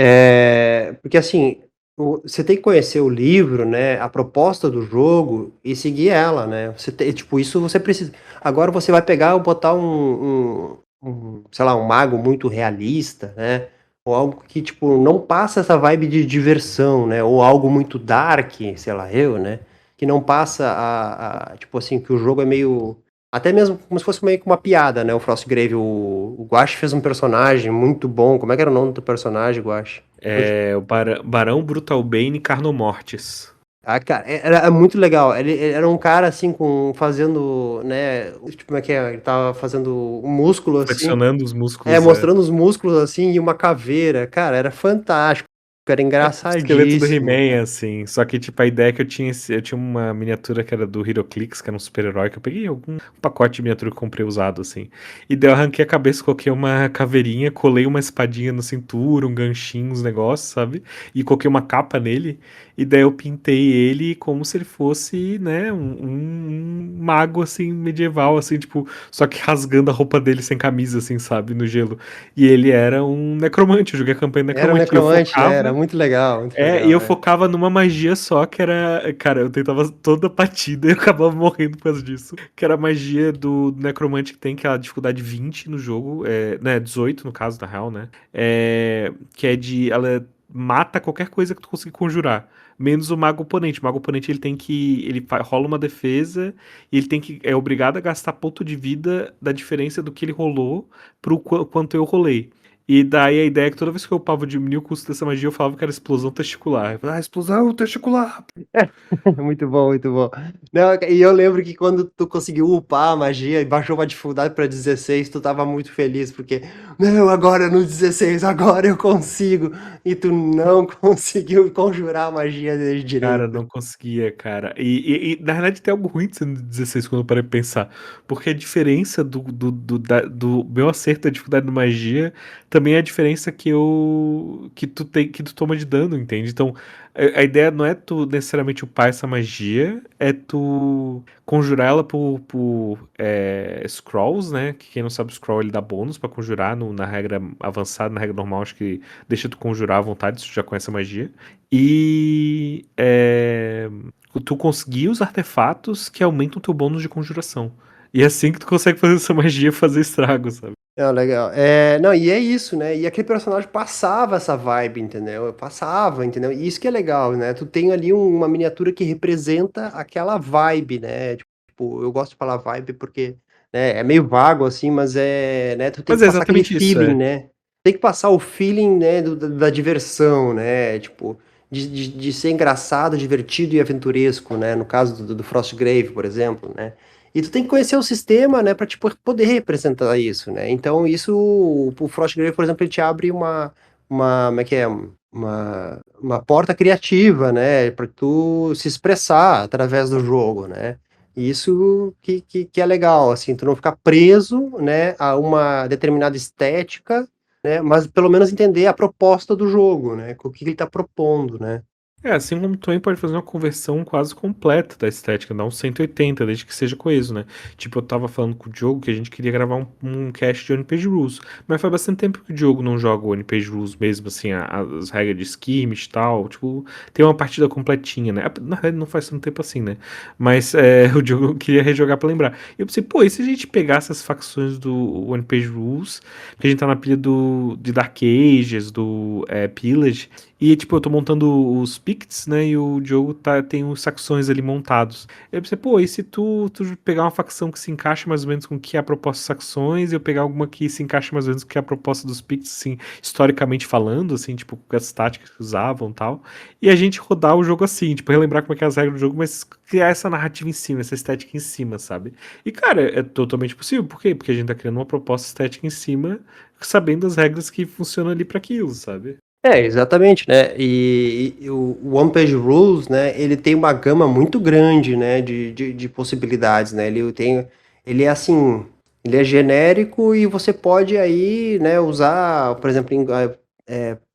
Porque assim, você tem que conhecer o livro, né? A proposta do jogo e seguir ela, né? Tipo, isso você precisa. Agora você vai pegar e botar sei lá, um mago muito realista, né? Ou algo que, tipo, não passa essa vibe de diversão, né? Ou algo muito dark, sei lá, né? Que não passa tipo assim, que o jogo é meio. Até mesmo como se fosse meio que uma piada, né? O Frostgrave, o Guache fez um personagem muito bom. Como é que era o nome do personagem, Guache? É o Barão Brutalbane Carnomortis. Cara, era muito legal. Ele era um cara assim fazendo, né? Tipo, como é que é? Ele tava fazendo um músculo assim, Flexionando os músculos. mostrando os músculos assim e uma caveira. Cara, era fantástico. Era É tipo o esqueleto do engraçadíssimo. He-Man, assim. Só que, tipo, a ideia é que eu tinha uma miniatura que era do HeroClix, que era um super-herói, que eu peguei algum pacote de miniatura que eu comprei usado, assim. E daí eu arranquei a cabeça, coloquei uma caveirinha, colei uma espadinha na cintura, um ganchinho, uns negócios, sabe? E coloquei uma capa nele. E daí eu pintei ele como se ele fosse, né, um mago, assim, medieval, assim, tipo, só que rasgando a roupa dele sem camisa, assim, sabe, no gelo. E ele era um necromante, eu joguei a campanha Era um necromante. E eu necromante, né? Era focava. muito legal, muito E legal. eu focava numa magia só, que era. Cara, eu tentava toda batida e eu acabava morrendo por causa disso. Que era a magia do necromante que tem, que é a dificuldade 20 no jogo. Né, 18 no caso, na real, né? Que é de. Ela mata qualquer coisa que tu conseguir conjurar. Menos o mago oponente. O mago oponente ele tem que. Rola uma defesa e ele tem que. É obrigado a gastar ponto de vida da diferença do que ele rolou pro quanto eu rolei. E daí a ideia é que toda vez que eu upava diminuir o custo dessa magia, eu falava que era explosão testicular. Eu falava, explosão testicular. Muito bom, muito bom. Não, e eu lembro que quando tu conseguiu upar a magia e baixou a dificuldade pra 16, tu tava muito feliz, porque, não, agora no 16, agora eu consigo. E tu não conseguiu conjurar a magia desde Cara, direito. não conseguia, cara. E, na verdade tem algo ruim de ser no 16 quando eu parei pra pensar. Porque a diferença do meu acerto da dificuldade da magia também é a diferença que tu toma de dano, entende? Então, a ideia não é tu necessariamente upar essa magia, é tu conjurar ela por scrolls, né? Que quem não sabe, o scroll ele dá bônus pra conjurar na regra avançada, na regra normal, acho que deixa tu conjurar à vontade, se tu já conhece a magia. E tu conseguir os artefatos que aumentam o teu bônus de conjuração. E é assim que tu consegue fazer essa magia fazer estrago, sabe? Não, legal. É, não, e é isso, né? E aquele personagem passava essa vibe, entendeu? Passava, entendeu? E isso que é legal, né? Tu tem ali uma miniatura que representa aquela vibe, né? Tipo, eu gosto de falar vibe porque, né, é meio vago assim, mas né, tu tem Mas que é passar aquele exatamente isso, feeling, né? Tem que passar o feeling, né, da diversão, né? Tipo, de ser engraçado, divertido e aventuresco, né? No caso do Frostgrave, por exemplo, né? E tu tem que conhecer o sistema, né, para tipo, poder representar isso, né? Então, isso, o Frostgrave, por exemplo, ele te abre como é que é? Uma porta criativa, né, para tu se expressar através do jogo, né? E isso que é legal, assim, tu não ficar preso, né, a uma determinada estética, né, mas pelo menos entender a proposta do jogo, né, o que ele tá propondo, né? Assim como tu também pode fazer uma conversão quase completa da estética, dar um 180, desde que seja coeso, né? Tipo, eu tava falando com o Diogo que a gente queria gravar um cast de One Page Rules, mas faz bastante tempo que o Diogo não joga o One Page Rules mesmo, assim, as regras de skirmish e tal, tipo, tem uma partida completinha, né? Na verdade não faz tanto tempo assim, né? Mas o Diogo queria rejogar pra lembrar. E eu pensei, pô, e se a gente pegasse as facções do One Page Rules, que a gente tá na pilha de Dark Ages, do Pillage, e, tipo, eu tô montando os Picts, né? E o Diogo tem os facções ali montados. Eu pensei, pô, e se tu pegar uma facção que se encaixa mais ou menos com o que é a proposta das facções, e eu pegar alguma que se encaixa mais ou menos com o que é a proposta dos Picts, assim, historicamente falando, assim, tipo, com as táticas que usavam e tal. E a gente rodar o jogo assim, tipo, relembrar como é que é as regras do jogo, mas criar essa narrativa em cima, essa estética em cima, sabe? E, cara, é totalmente possível. Por quê? Porque a gente tá criando uma proposta estética em cima, sabendo as regras que funcionam ali pra aquilo, sabe? Exatamente, né? E o One Page Rules, né? Ele tem uma gama muito grande, né? De possibilidades, né? Ele é assim, ele é genérico e você pode aí, né? Usar, por exemplo,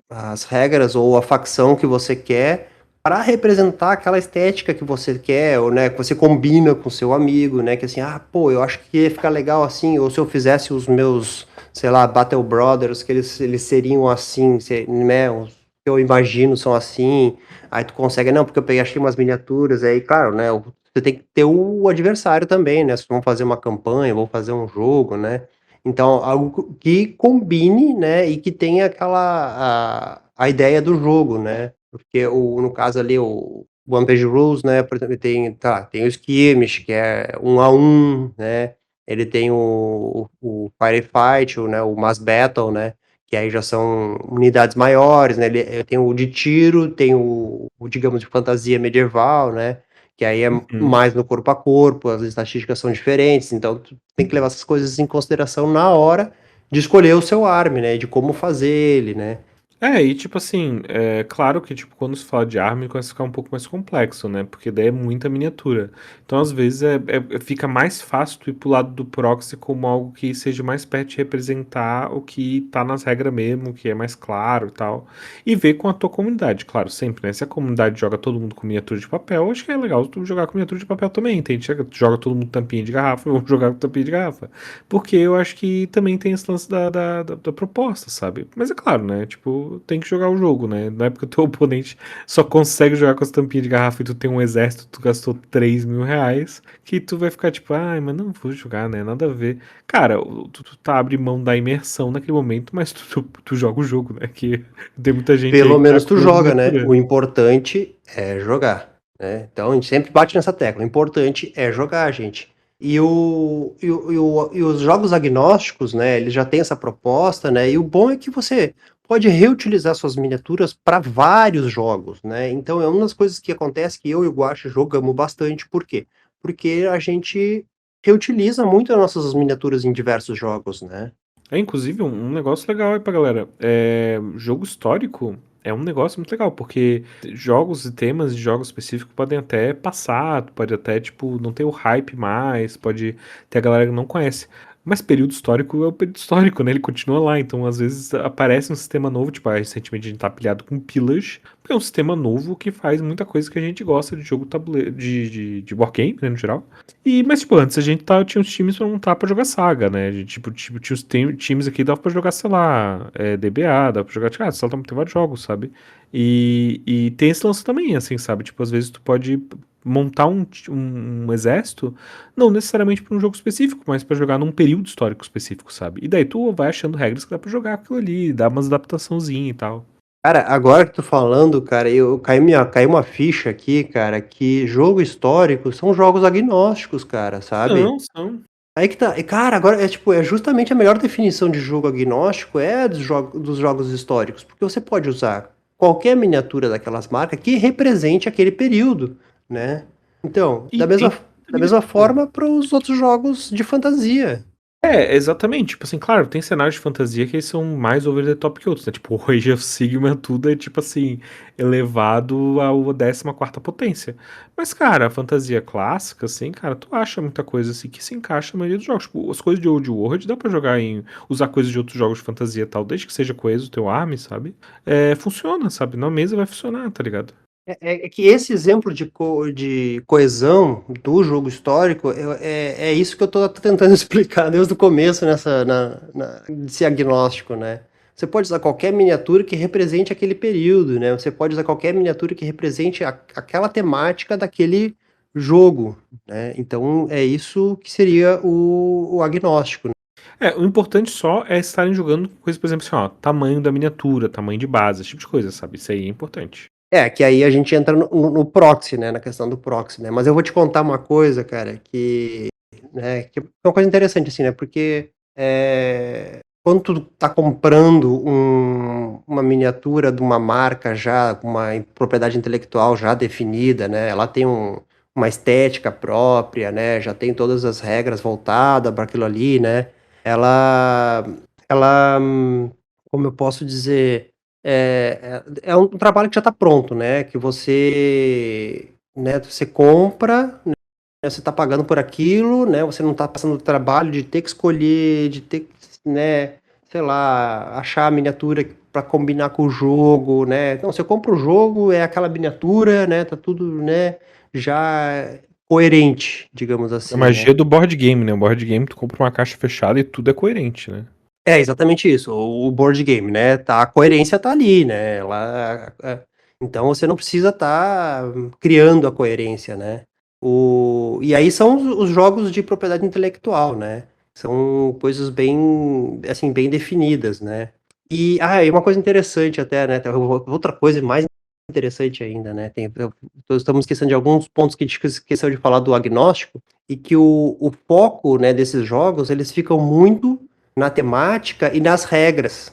as regras ou a facção que você quer para representar aquela estética que você quer, ou né? Que você combina com seu amigo, né? Que assim, pô, eu acho que ia ficar legal assim, ou se eu fizesse os meus sei lá, Battle Brothers, que eles seriam assim, né? Os que eu imagino são assim. Aí tu consegue, não, porque eu peguei achei umas miniaturas, aí, claro, né? Você tem que ter o adversário também, né? Se vão fazer uma campanha, vão fazer um jogo, né? Então, algo que combine, né? E que tenha a ideia do jogo, né? Porque no caso ali, o One Page Rules, né? Por exemplo, tem o Skirmish, que é 1 a 1, né? Ele tem o Firefight, né, o Mass Battle, né, que aí já são unidades maiores, né, ele tem o de tiro, tem digamos, de fantasia medieval, né, que aí é Uhum. mais no corpo a corpo, as estatísticas são diferentes, então tu tem que levar essas coisas em consideração na hora de escolher o seu arme, né, de como fazer ele, né. E tipo assim, claro que tipo, quando se fala de arma, ele começa a ficar um pouco mais complexo, né? Porque daí é muita miniatura. Então, às vezes, fica mais fácil tu ir pro lado do proxy como algo que seja mais perto de representar o que tá nas regras mesmo, que é mais claro e tal. E ver com a tua comunidade, claro, sempre, né? Se a comunidade joga todo mundo com miniatura de papel, acho que é legal tu jogar com miniatura de papel também, entende? Joga todo mundo tampinha de garrafa, eu vou jogar com tampinha de garrafa. Porque eu acho que também tem esse lance da proposta, sabe? Mas é claro, né? Tipo, tem que jogar o jogo, né? Não é porque o teu oponente só consegue jogar com as tampinhas de garrafa e tu tem um exército, tu gastou 3.000 reais, que tu vai ficar tipo, ai, mas não vou jogar, né? Nada a ver. Cara, tu tá abrindo mão da imersão naquele momento, mas tu joga o jogo, né? Que tem muita gente aí Pelo que tá menos tu com joga, né, miniatura. o importante é jogar, né. Então a gente sempre bate nessa tecla, o importante é jogar, gente. E os jogos agnósticos, né, eles já têm essa proposta, né, e o bom é que você pode reutilizar suas miniaturas para vários jogos, né, então é uma das coisas que acontece que eu e o Guaxa jogamos bastante, por quê? Porque a gente reutiliza muito as nossas miniaturas em diversos jogos, né. Inclusive, um negócio legal aí pra galera. Jogo histórico é um negócio muito legal, porque jogos e temas de jogos específicos podem até passar, pode até, tipo, não ter o hype mais, pode ter a galera que não conhece. Mas período histórico é o período histórico, né? Ele continua lá, então às vezes aparece um sistema novo, tipo, recentemente a gente tá pilhado com Pillage, porque é um sistema novo que faz muita coisa que a gente gosta de jogo tabuleiro, de wargame, né, no geral. Mas, tipo, antes a gente tinha uns times pra montar pra jogar Saga, né? A gente, tinha os times aqui, dava pra jogar, sei lá, DBA, dava pra jogar, sei lá, tem vários jogos, sabe? E tem esse lance também, assim, sabe? Tipo, às vezes tu pode montar um exército, não necessariamente pra um jogo específico, mas pra jogar num período histórico específico, sabe? E daí tu vai achando regras que dá pra jogar aquilo ali, dá umas adaptaçãozinhas e tal. Cara, agora que tô falando, cara, caiu uma ficha aqui, cara, que jogo histórico são jogos agnósticos, cara, sabe? Não, são. Aí que tá. E, cara, agora é tipo, é justamente a melhor definição de jogo agnóstico é a dos jogos históricos, porque você pode usar qualquer miniatura daquelas marcas que represente aquele período, né? Então, E tem da também mesma forma para os outros jogos de fantasia. Exatamente. Tipo assim, claro, tem cenários de fantasia que eles são mais over the top que outros, né? Tipo, o Age of Sigmar, tudo é, tipo assim, elevado à 14ª potência. Mas, cara, a fantasia clássica, assim, cara, tu acha muita coisa, assim, que se encaixa na maioria dos jogos. Tipo, as coisas de Old World dá pra jogar usar coisas de outros jogos de fantasia e tal, desde que seja coeso o teu army, sabe? Funciona, sabe? Na mesa vai funcionar, tá ligado? É que esse exemplo de coesão do jogo histórico é isso que eu tô tentando explicar desde o começo desse agnóstico, né? Você pode usar qualquer miniatura que represente aquele período, né? Você pode usar qualquer miniatura que represente aquela temática daquele jogo, né? Então é isso que seria o agnóstico, né? O importante só é estarem jogando coisas, por exemplo, assim, ó, tamanho da miniatura, tamanho de base, esse tipo de coisa, sabe? Isso aí é importante. Que aí a gente entra no proxy, né? Na questão do proxy, né? Mas eu vou te contar uma coisa, cara, que é uma coisa interessante, assim, né? Porque quando tu tá comprando uma miniatura de uma marca já, com uma propriedade intelectual já definida, né? Ela tem uma estética própria, né? Já tem todas as regras voltadas para aquilo ali, né? Ela, como eu posso dizer, é um trabalho que já está pronto, né? Que você compra, né, você está pagando por aquilo, né? Você não está passando o trabalho de ter que escolher, de ter que, né, sei lá, achar a miniatura para combinar com o jogo, né? Então, você compra o jogo, é aquela miniatura, né? Tá tudo, né? Já coerente, digamos A assim, né? magia do board game, né? O board game, tu compra uma caixa fechada e tudo é coerente, né? É exatamente isso, o board game, né? A coerência tá ali, né? Então você não precisa estar criando a coerência, né? E aí são os jogos de propriedade intelectual, né? São coisas bem, assim, bem definidas, né? E uma coisa interessante até, né? Outra coisa mais interessante ainda, né? Estamos esquecendo de alguns pontos que a gente esqueceu de falar do agnóstico, e que o foco, né, desses jogos, eles ficam muito na temática e nas regras,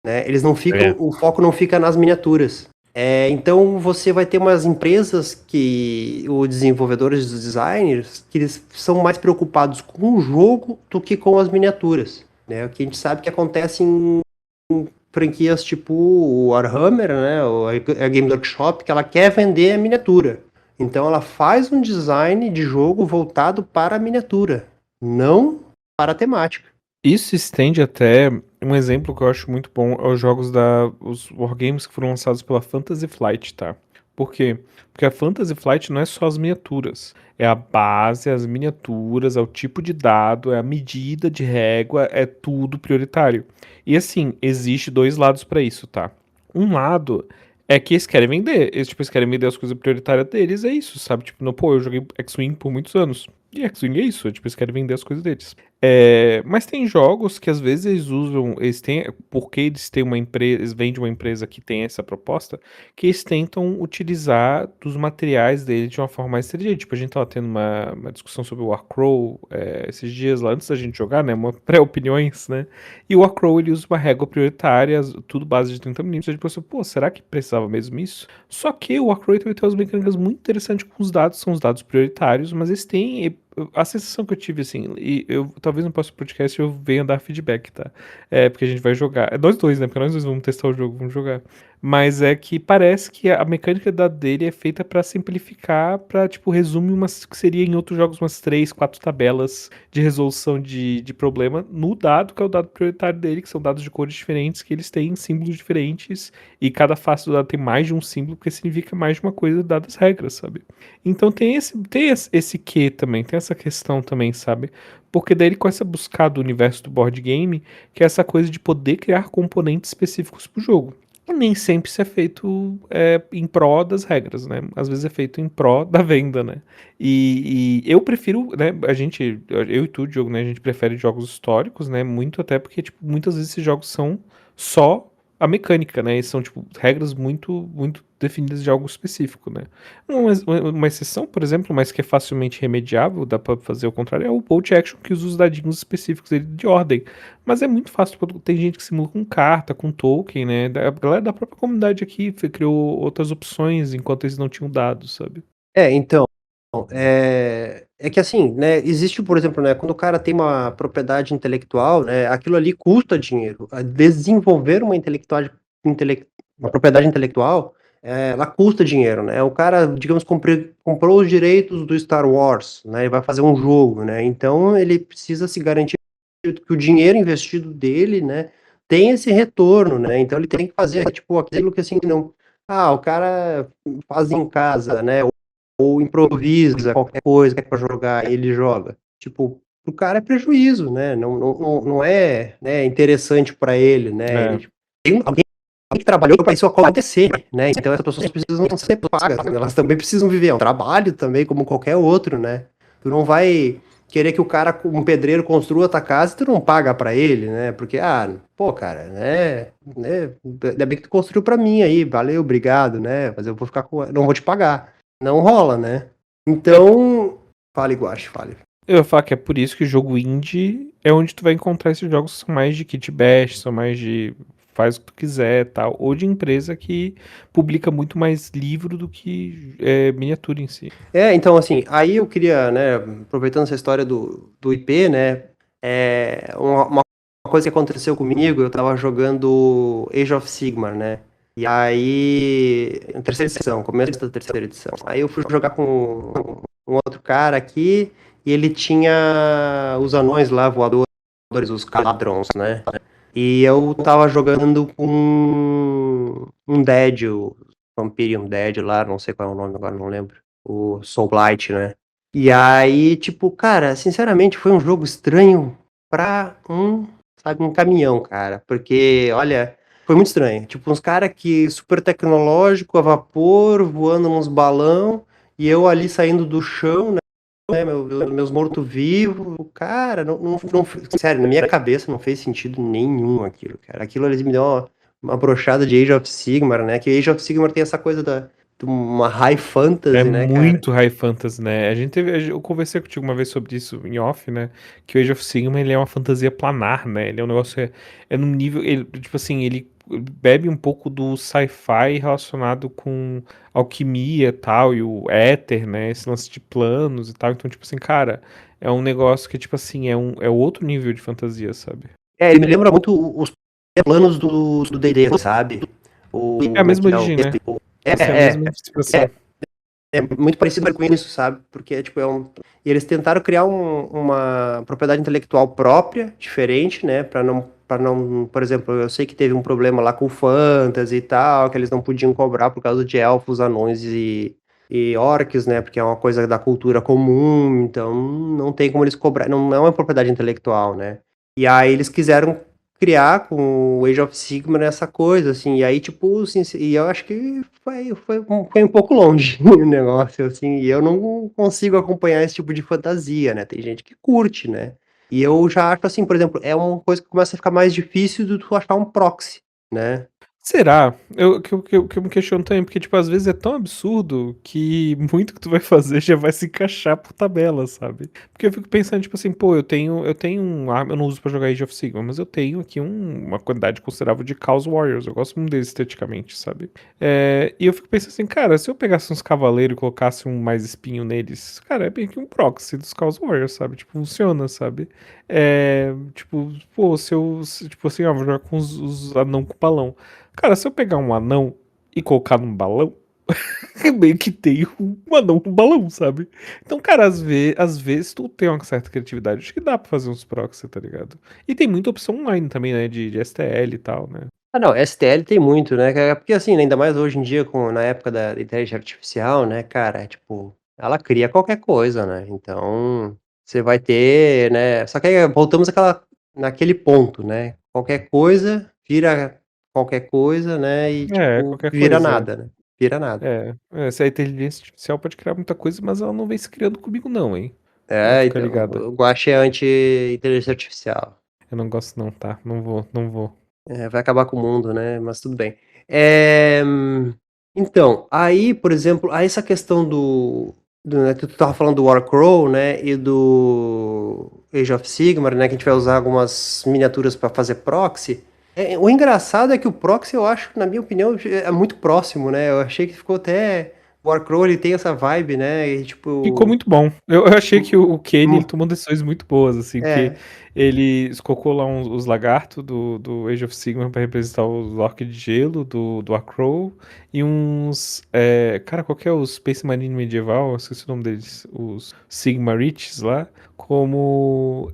né? Eles não ficam, o foco não fica nas miniaturas. Então você vai ter umas empresas os desenvolvedores, os designers, que eles são mais preocupados com o jogo do que com as miniaturas, né? O que a gente sabe que acontece em franquias tipo o Warhammer, né? A Game Workshop, que ela quer vender a miniatura. Então ela faz um design de jogo voltado para a miniatura, não para a temática. Isso se estende até um exemplo que eu acho muito bom é os jogos os wargames que foram lançados pela Fantasy Flight, tá? Por quê? Porque a Fantasy Flight não é só as miniaturas, é a base, as miniaturas, é o tipo de dado, é a medida de régua, é tudo prioritário. E assim, existe dois lados pra isso, tá? Um lado é que eles querem vender, eles querem vender as coisas prioritárias deles, é isso, sabe? Tipo, não, pô, eu joguei X-Wing por muitos anos. E X-Wing é isso, eles querem vender as coisas deles. Mas tem jogos que às vezes eles usam, porque eles têm uma empresa, eles vêm de uma empresa que tem essa proposta, que eles tentam utilizar dos materiais dele de uma forma mais inteligente. Tipo, a gente tava tendo uma discussão sobre o Warcrawl, esses dias lá antes da gente jogar, né? Uma pré-opiniões, né? E o Warcrawl ele usa uma régua prioritária, tudo base de 30 milímetros. A gente pensou, pô, será que precisava mesmo isso? Só que o Warcrawl também tem umas mecânicas muito interessantes com os dados, são os dados prioritários, mas eles têm a sensação que eu tive, assim, e eu talvez no próximo podcast eu venha dar feedback, tá? Porque a gente vai jogar. É nós dois, né? Porque nós dois vamos testar o jogo, vamos jogar. Mas é que parece que a mecânica dele é feita pra simplificar, pra, tipo, resume umas que seria em outros jogos umas 3, 4 tabelas de resolução de problema no dado, que é o dado prioritário dele, que são dados de cores diferentes, que eles têm símbolos diferentes, e cada face do dado tem mais de um símbolo, porque significa mais de uma coisa dadas as regras, sabe? Então tem esse quê também, tem essa questão também, sabe? Porque daí ele começa a buscar do universo do board game, que é essa coisa de poder criar componentes específicos pro jogo. E nem sempre isso é feito em pró das regras, né? Às vezes é feito em pró da venda, né? E eu prefiro, né? Eu e tu, Diogo, né? A gente prefere jogos históricos, né? Muito até porque, tipo, muitas vezes esses jogos são só a mecânica, né? E são, tipo, regras muito, muito definidas de algo específico, né? Uma exceção, por exemplo, mas que é facilmente remediável, dá pra fazer o contrário, é o Bolt Action, que usa os dadinhos específicos dele de ordem. Mas é muito fácil, tipo, tem gente que simula com carta, com token, né? A galera da própria comunidade aqui criou outras opções enquanto eles não tinham dados, sabe? Então, é que assim, né, existe, por exemplo, né, quando o cara tem uma propriedade intelectual, né, aquilo ali custa dinheiro. A desenvolver uma propriedade intelectual, ela custa dinheiro, né? O cara, digamos, comprou os direitos do Star Wars, né, ele vai fazer um jogo, né? Então ele precisa se garantir que o dinheiro investido dele, né, tem esse retorno, né? Então ele tem que fazer, tipo, aquilo que assim, não. Ah, o cara faz em casa, né? Ou improvisa qualquer coisa que é pra jogar, ele joga. Tipo, o cara é prejuízo, né? Não é, né, interessante para ele, né? É. Ele, tipo, tem alguém que trabalhou para isso acontecer, né? Então essas pessoas precisam ser pagas, né? Elas também precisam viver, é um trabalho também, como qualquer outro, né? Tu não vai querer que o cara, um pedreiro, construa a tua casa e tu não paga para ele, né? Porque, pô, cara, né? Ainda bem que tu construiu para mim aí, valeu, obrigado, né? Mas eu vou ficar não vou te pagar. Não rola, né? Então, fale, Guache, fale. Eu ia falar que é por isso que o jogo indie é onde tu vai encontrar esses jogos que são mais de kit bash, são mais de faz o que tu quiser tal, ou de empresa que publica muito mais livro do que miniatura em si. Então, assim, aí eu queria, né, aproveitando essa história do IP, né, uma coisa que aconteceu comigo, eu tava jogando Age of Sigmar, né, e aí, terceira edição, começo da terceira edição, aí eu fui jogar com um outro cara aqui, e ele tinha os anões lá, voadores, os Caladrons, né, e eu tava jogando com um Dead, o Vampirium Dead lá, não sei qual é o nome agora, não lembro. O Soulblight, né? E aí, tipo, cara, sinceramente, foi um jogo estranho pra um caminhão, cara. Porque, olha, foi muito estranho. Tipo, uns caras que super tecnológico, a vapor, voando nos balão, e eu ali saindo do chão, né? Meus mortos-vivos. Cara, sério, na minha cabeça não fez sentido nenhum aquilo, cara. Aquilo ali me deu uma brochada de Age of Sigmar, né? Que Age of Sigmar tem essa coisa de uma high É fantasy, né, cara? muito high fantasy, né? Eu conversei contigo uma vez sobre isso em off, né? Que o Age of Sigmar, ele é uma fantasia planar, né? Ele é um negócio, num nível, tipo assim, ele bebe um pouco do sci-fi relacionado com alquimia e tal, e o éter, né? Esse lance de planos e tal. Então, tipo assim, cara, é um negócio que, tipo assim, é outro nível de fantasia, sabe? Ele me lembra muito os planos do D&D, sabe? É a Como é mesma que é o... origem, né? É, Essa é a é, mesma expressão. é muito parecido com isso, sabe? Porque, tipo, e eles tentaram criar uma propriedade intelectual própria, diferente, né? Pra não, por exemplo, eu sei que teve um problema lá com o Fantasy e tal, que eles não podiam cobrar por causa de elfos, anões e orcs, né? Porque é uma coisa da cultura comum, então não tem como eles cobrar, não é uma propriedade intelectual, né? E aí eles quiseram criar com o Age of Sigmar essa coisa, assim, e aí, tipo, assim, e eu acho que foi um pouco longe o negócio, assim, e eu não consigo acompanhar esse tipo de fantasia, né? Tem gente que curte, né? E eu já acho assim, por exemplo, é uma coisa que começa a ficar mais difícil de tu achar um proxy, né? Será? Eu me questiono também, porque, tipo, às vezes é tão absurdo que muito que tu vai fazer já vai se encaixar por tabela, sabe? Porque eu fico pensando, tipo assim, pô, eu tenho um arma, eu não uso pra jogar Age of Sigmar, mas eu tenho aqui uma quantidade considerável de Chaos Warriors, eu gosto muito deles esteticamente, sabe? E eu fico pensando assim, cara, se eu pegasse uns cavaleiros e colocasse um mais espinho neles, cara, é bem que um proxy dos Chaos Warriors, sabe? Tipo, funciona, sabe? Tipo, pô, tipo assim, ó, vou jogar com os anão com balão. Cara, se eu pegar um anão e colocar num balão, eu meio que tenho um anão com balão, sabe? Então, cara, às vezes tu tem uma certa criatividade. Acho que dá pra fazer uns proxy, tá ligado? E tem muita opção online também, né? De STL e tal, né? Ah, não, STL tem muito, né, cara? Porque assim, ainda mais hoje em dia, na época da inteligência artificial, né, cara, tipo, ela cria qualquer coisa, né? Então, você vai ter, né? Só que aí voltamos naquele ponto, né? Qualquer coisa vira qualquer coisa, né? E, tipo, Qualquer vira coisa. nada, né? Vira nada. Essa inteligência artificial pode criar muita coisa, mas ela não vem se criando comigo, não, hein? Fica Então, ligado. o Guache é anti-inteligência artificial. Eu não gosto, não, tá? Não vou, não vou. Vai acabar com o mundo, né? Mas tudo bem. Eh, então, aí, por exemplo, aí essa questão né, que tu estava falando do Warcrawl, né, e do Age of Sigmar, né, que a gente vai usar algumas miniaturas para fazer proxy. O engraçado é que o proxy, eu acho, na minha opinião, é muito próximo, né? Eu achei que ficou até. O Warcrawl, ele tem essa vibe, né? E, Ficou tipo. muito bom. Eu achei que o Kenny ele hum, tomou decisões muito boas, assim, que É, ele colocou lá os lagartos do Age of Sigmar pra representar os orcs de gelo do Acrow e uns. Cara, qual que é o Space Marine medieval? Eu esqueci o nome deles. Os Sigmarites lá. Como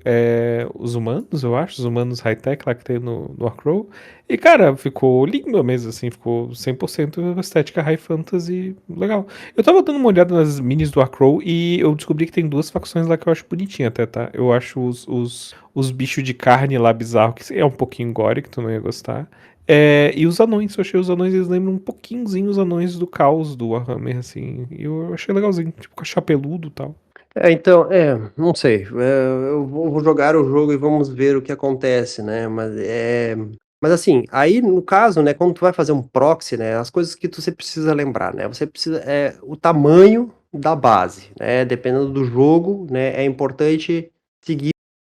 os humanos, eu acho, os humanos high-tech lá que tem no Acrow. E, cara, ficou lindo mesmo, assim, ficou 100% estética high fantasy, legal. Eu tava dando uma olhada nas minis do Acrow e eu descobri que tem duas facções lá que eu acho bonitinha até, tá? Eu acho os bichos de carne lá bizarro, que é um pouquinho gore, que tu não ia gostar. E os anões, eu achei os anões, eles lembram um pouquinhozinho os anões do Caos, do Warhammer, assim. E eu achei legalzinho, tipo, com chapeludo e tal. então, não sei. Eu vou jogar o jogo e vamos ver o que acontece, né? Mas assim, aí no caso, né, quando tu vai fazer um proxy, né, as coisas que você precisa lembrar, né? Você precisa o tamanho da base, né? Dependendo do jogo, né, é importante seguir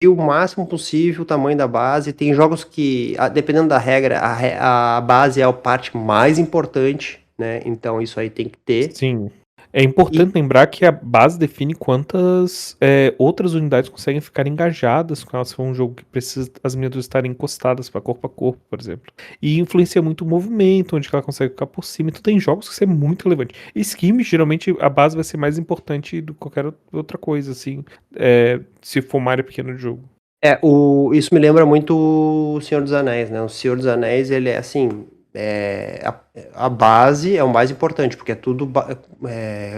o máximo possível o tamanho da base. Tem jogos que, dependendo da regra, a base é a parte mais importante, né? Então isso aí tem que ter. Sim. É importante E lembrar que a base define quantas outras unidades conseguem ficar engajadas com ela, se for um jogo que precisa as miniaturas estarem encostadas para corpo a corpo, por exemplo. E influencia muito o movimento, onde que ela consegue ficar por cima. Então tem jogos que isso é muito relevante. Skirmish, geralmente, a base vai ser mais importante do que qualquer outra coisa, assim, se for uma área pequena de jogo. Isso me lembra muito o Senhor dos Anéis, né? O Senhor dos Anéis, ele é assim, a base é o mais importante, porque é tudo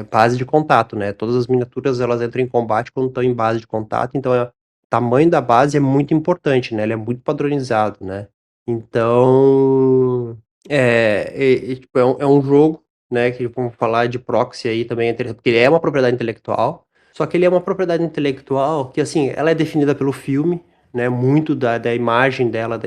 base de contato, né? Todas as miniaturas, elas entram em combate quando estão em base de contato, então o tamanho da base é muito importante, né? Ele é muito padronizado, né? Então, tipo, é um jogo, né, que vamos falar de proxy aí também, porque ele é uma propriedade intelectual, só que ele é uma propriedade intelectual que, assim, ela é definida pelo filme, né, muito da imagem dela,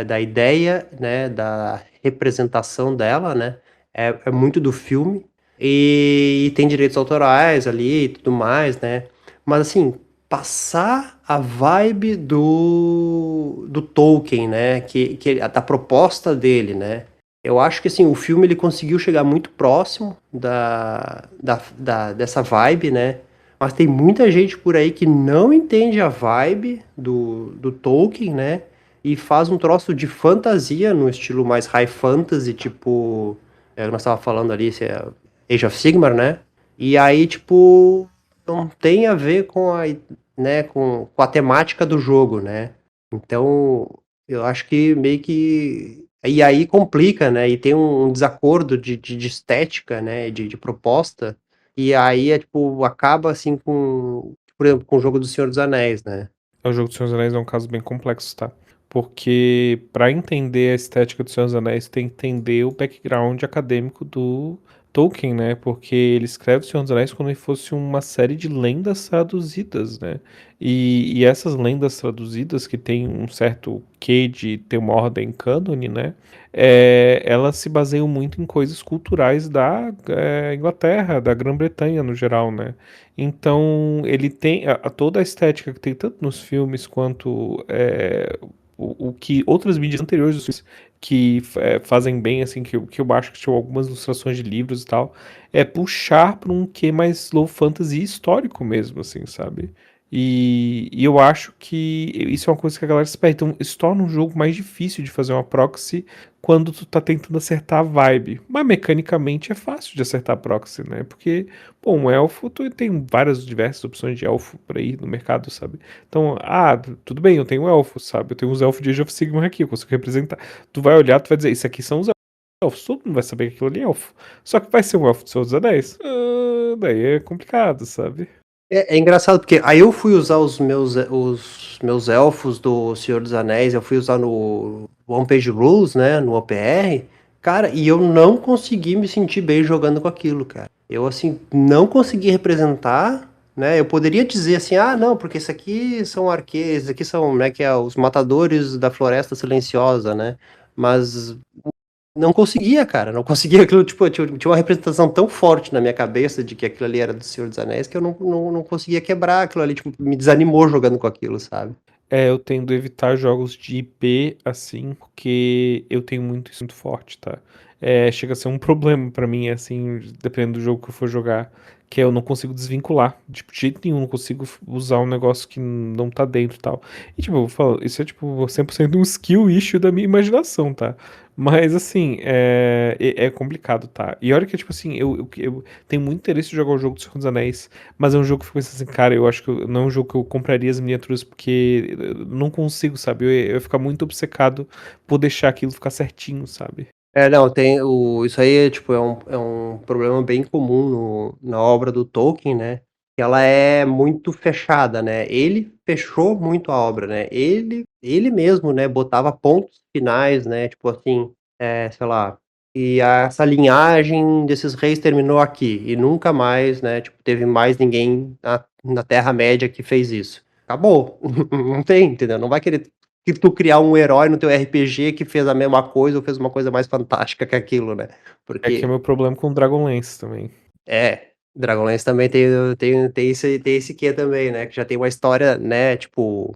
da ideia, né, da representação dela, né, é muito do filme, e tem direitos autorais ali e tudo mais, né, mas assim, passar a vibe do Tolkien, né, da proposta dele, né, eu acho que assim, o filme ele conseguiu chegar muito próximo dessa vibe, né? Mas tem muita gente por aí que não entende a vibe do Tolkien, né? E faz um troço de fantasia no estilo mais high fantasy, tipo, nós estava falando ali, Age of Sigmar, né? E aí, tipo, não tem a ver né, com a temática do jogo, né? Então, eu acho que meio que. E aí complica, né? E tem um desacordo de estética, né? De proposta. E aí tipo, acaba assim por exemplo, com o jogo do Senhor dos Anéis, né? O jogo do Senhor dos Anéis é um caso bem complexo, tá? Porque pra entender a estética do Senhor dos Anéis, tem que entender o background acadêmico do Tolkien, né? Porque ele escreve O Senhor dos Anéis como se fosse uma série de lendas traduzidas, né? E essas lendas traduzidas, que tem um certo quê de ter uma ordem cânone, né? Elas se baseiam muito em coisas culturais da Inglaterra, da Grã-Bretanha no geral, né? Então ele tem toda a estética que tem tanto nos filmes quanto o que outras mídias anteriores dos filmes que fazem bem, assim, que eu acho que tinham algumas ilustrações de livros e tal, é puxar para um quê mais low fantasy histórico mesmo, assim, sabe? E eu acho que isso é uma coisa que a galera espera. Então, isso torna um jogo mais difícil de fazer uma proxy quando tu tá tentando acertar a vibe. Mas mecanicamente é fácil de acertar a proxy, né? Porque, pô, um elfo, tu tem várias diversas opções de elfo por aí no mercado, sabe? Então, tudo bem, eu tenho um elfo, sabe? Eu tenho uns elfos de Age of Sigmar aqui, eu consigo representar. Tu vai olhar, tu vai dizer, isso aqui são os elfos. Todo mundo vai saber que aquilo ali é elfo. Só que vai ser um elfo do Senhor dos Anéis? Daí é complicado, sabe? É engraçado, porque aí eu fui usar os meus elfos do Senhor dos Anéis, eu fui usar no One Page Rules, né, no OPR, cara, e eu não consegui me sentir bem jogando com aquilo, cara. Eu, assim, não consegui representar, né, eu poderia dizer assim, não, porque isso aqui são arqueiros, isso aqui são, né, que é os matadores da Floresta Silenciosa, né, mas não conseguia, cara, não conseguia aquilo, tipo, tinha uma representação tão forte na minha cabeça de que aquilo ali era do Senhor dos Anéis que eu não conseguia quebrar aquilo ali, tipo, me desanimou jogando com aquilo, sabe? Eu tendo a evitar jogos de IP assim, porque eu tenho muito isso muito forte, tá? Chega a ser um problema pra mim, assim, dependendo do jogo que eu for jogar, que eu não consigo desvincular. Tipo, de jeito nenhum, não consigo usar um negócio que não tá dentro e tal. E, tipo, eu vou falar, isso é, tipo, 100% um skill issue da minha imaginação, tá? Mas, assim, é complicado, tá? E olha que, tipo assim, eu tenho muito interesse em jogar o jogo do Senhor dos Anéis, mas é um jogo que eu penso assim, cara, eu acho que não é um jogo que eu compraria as miniaturas porque eu não consigo, sabe? Eu ia ficar muito obcecado por deixar aquilo ficar certinho, sabe? Não, isso aí, tipo, é um problema bem comum na obra do Tolkien, né? Que ela é muito fechada, né? Ele fechou muito a obra, né? Ele mesmo, né, botava pontos finais, né? Tipo assim, sei lá, e essa linhagem desses reis terminou aqui, e nunca mais, né? Tipo, teve mais ninguém na Terra-média que fez isso. Acabou. Não tem, entendeu? Não vai querer que tu criar um herói no teu RPG que fez a mesma coisa ou fez uma coisa mais fantástica que aquilo, né? É que é Porque, meu problema com Dragonlance também. Dragonlance também tem esse quê também, né? Que já tem uma história, né, tipo,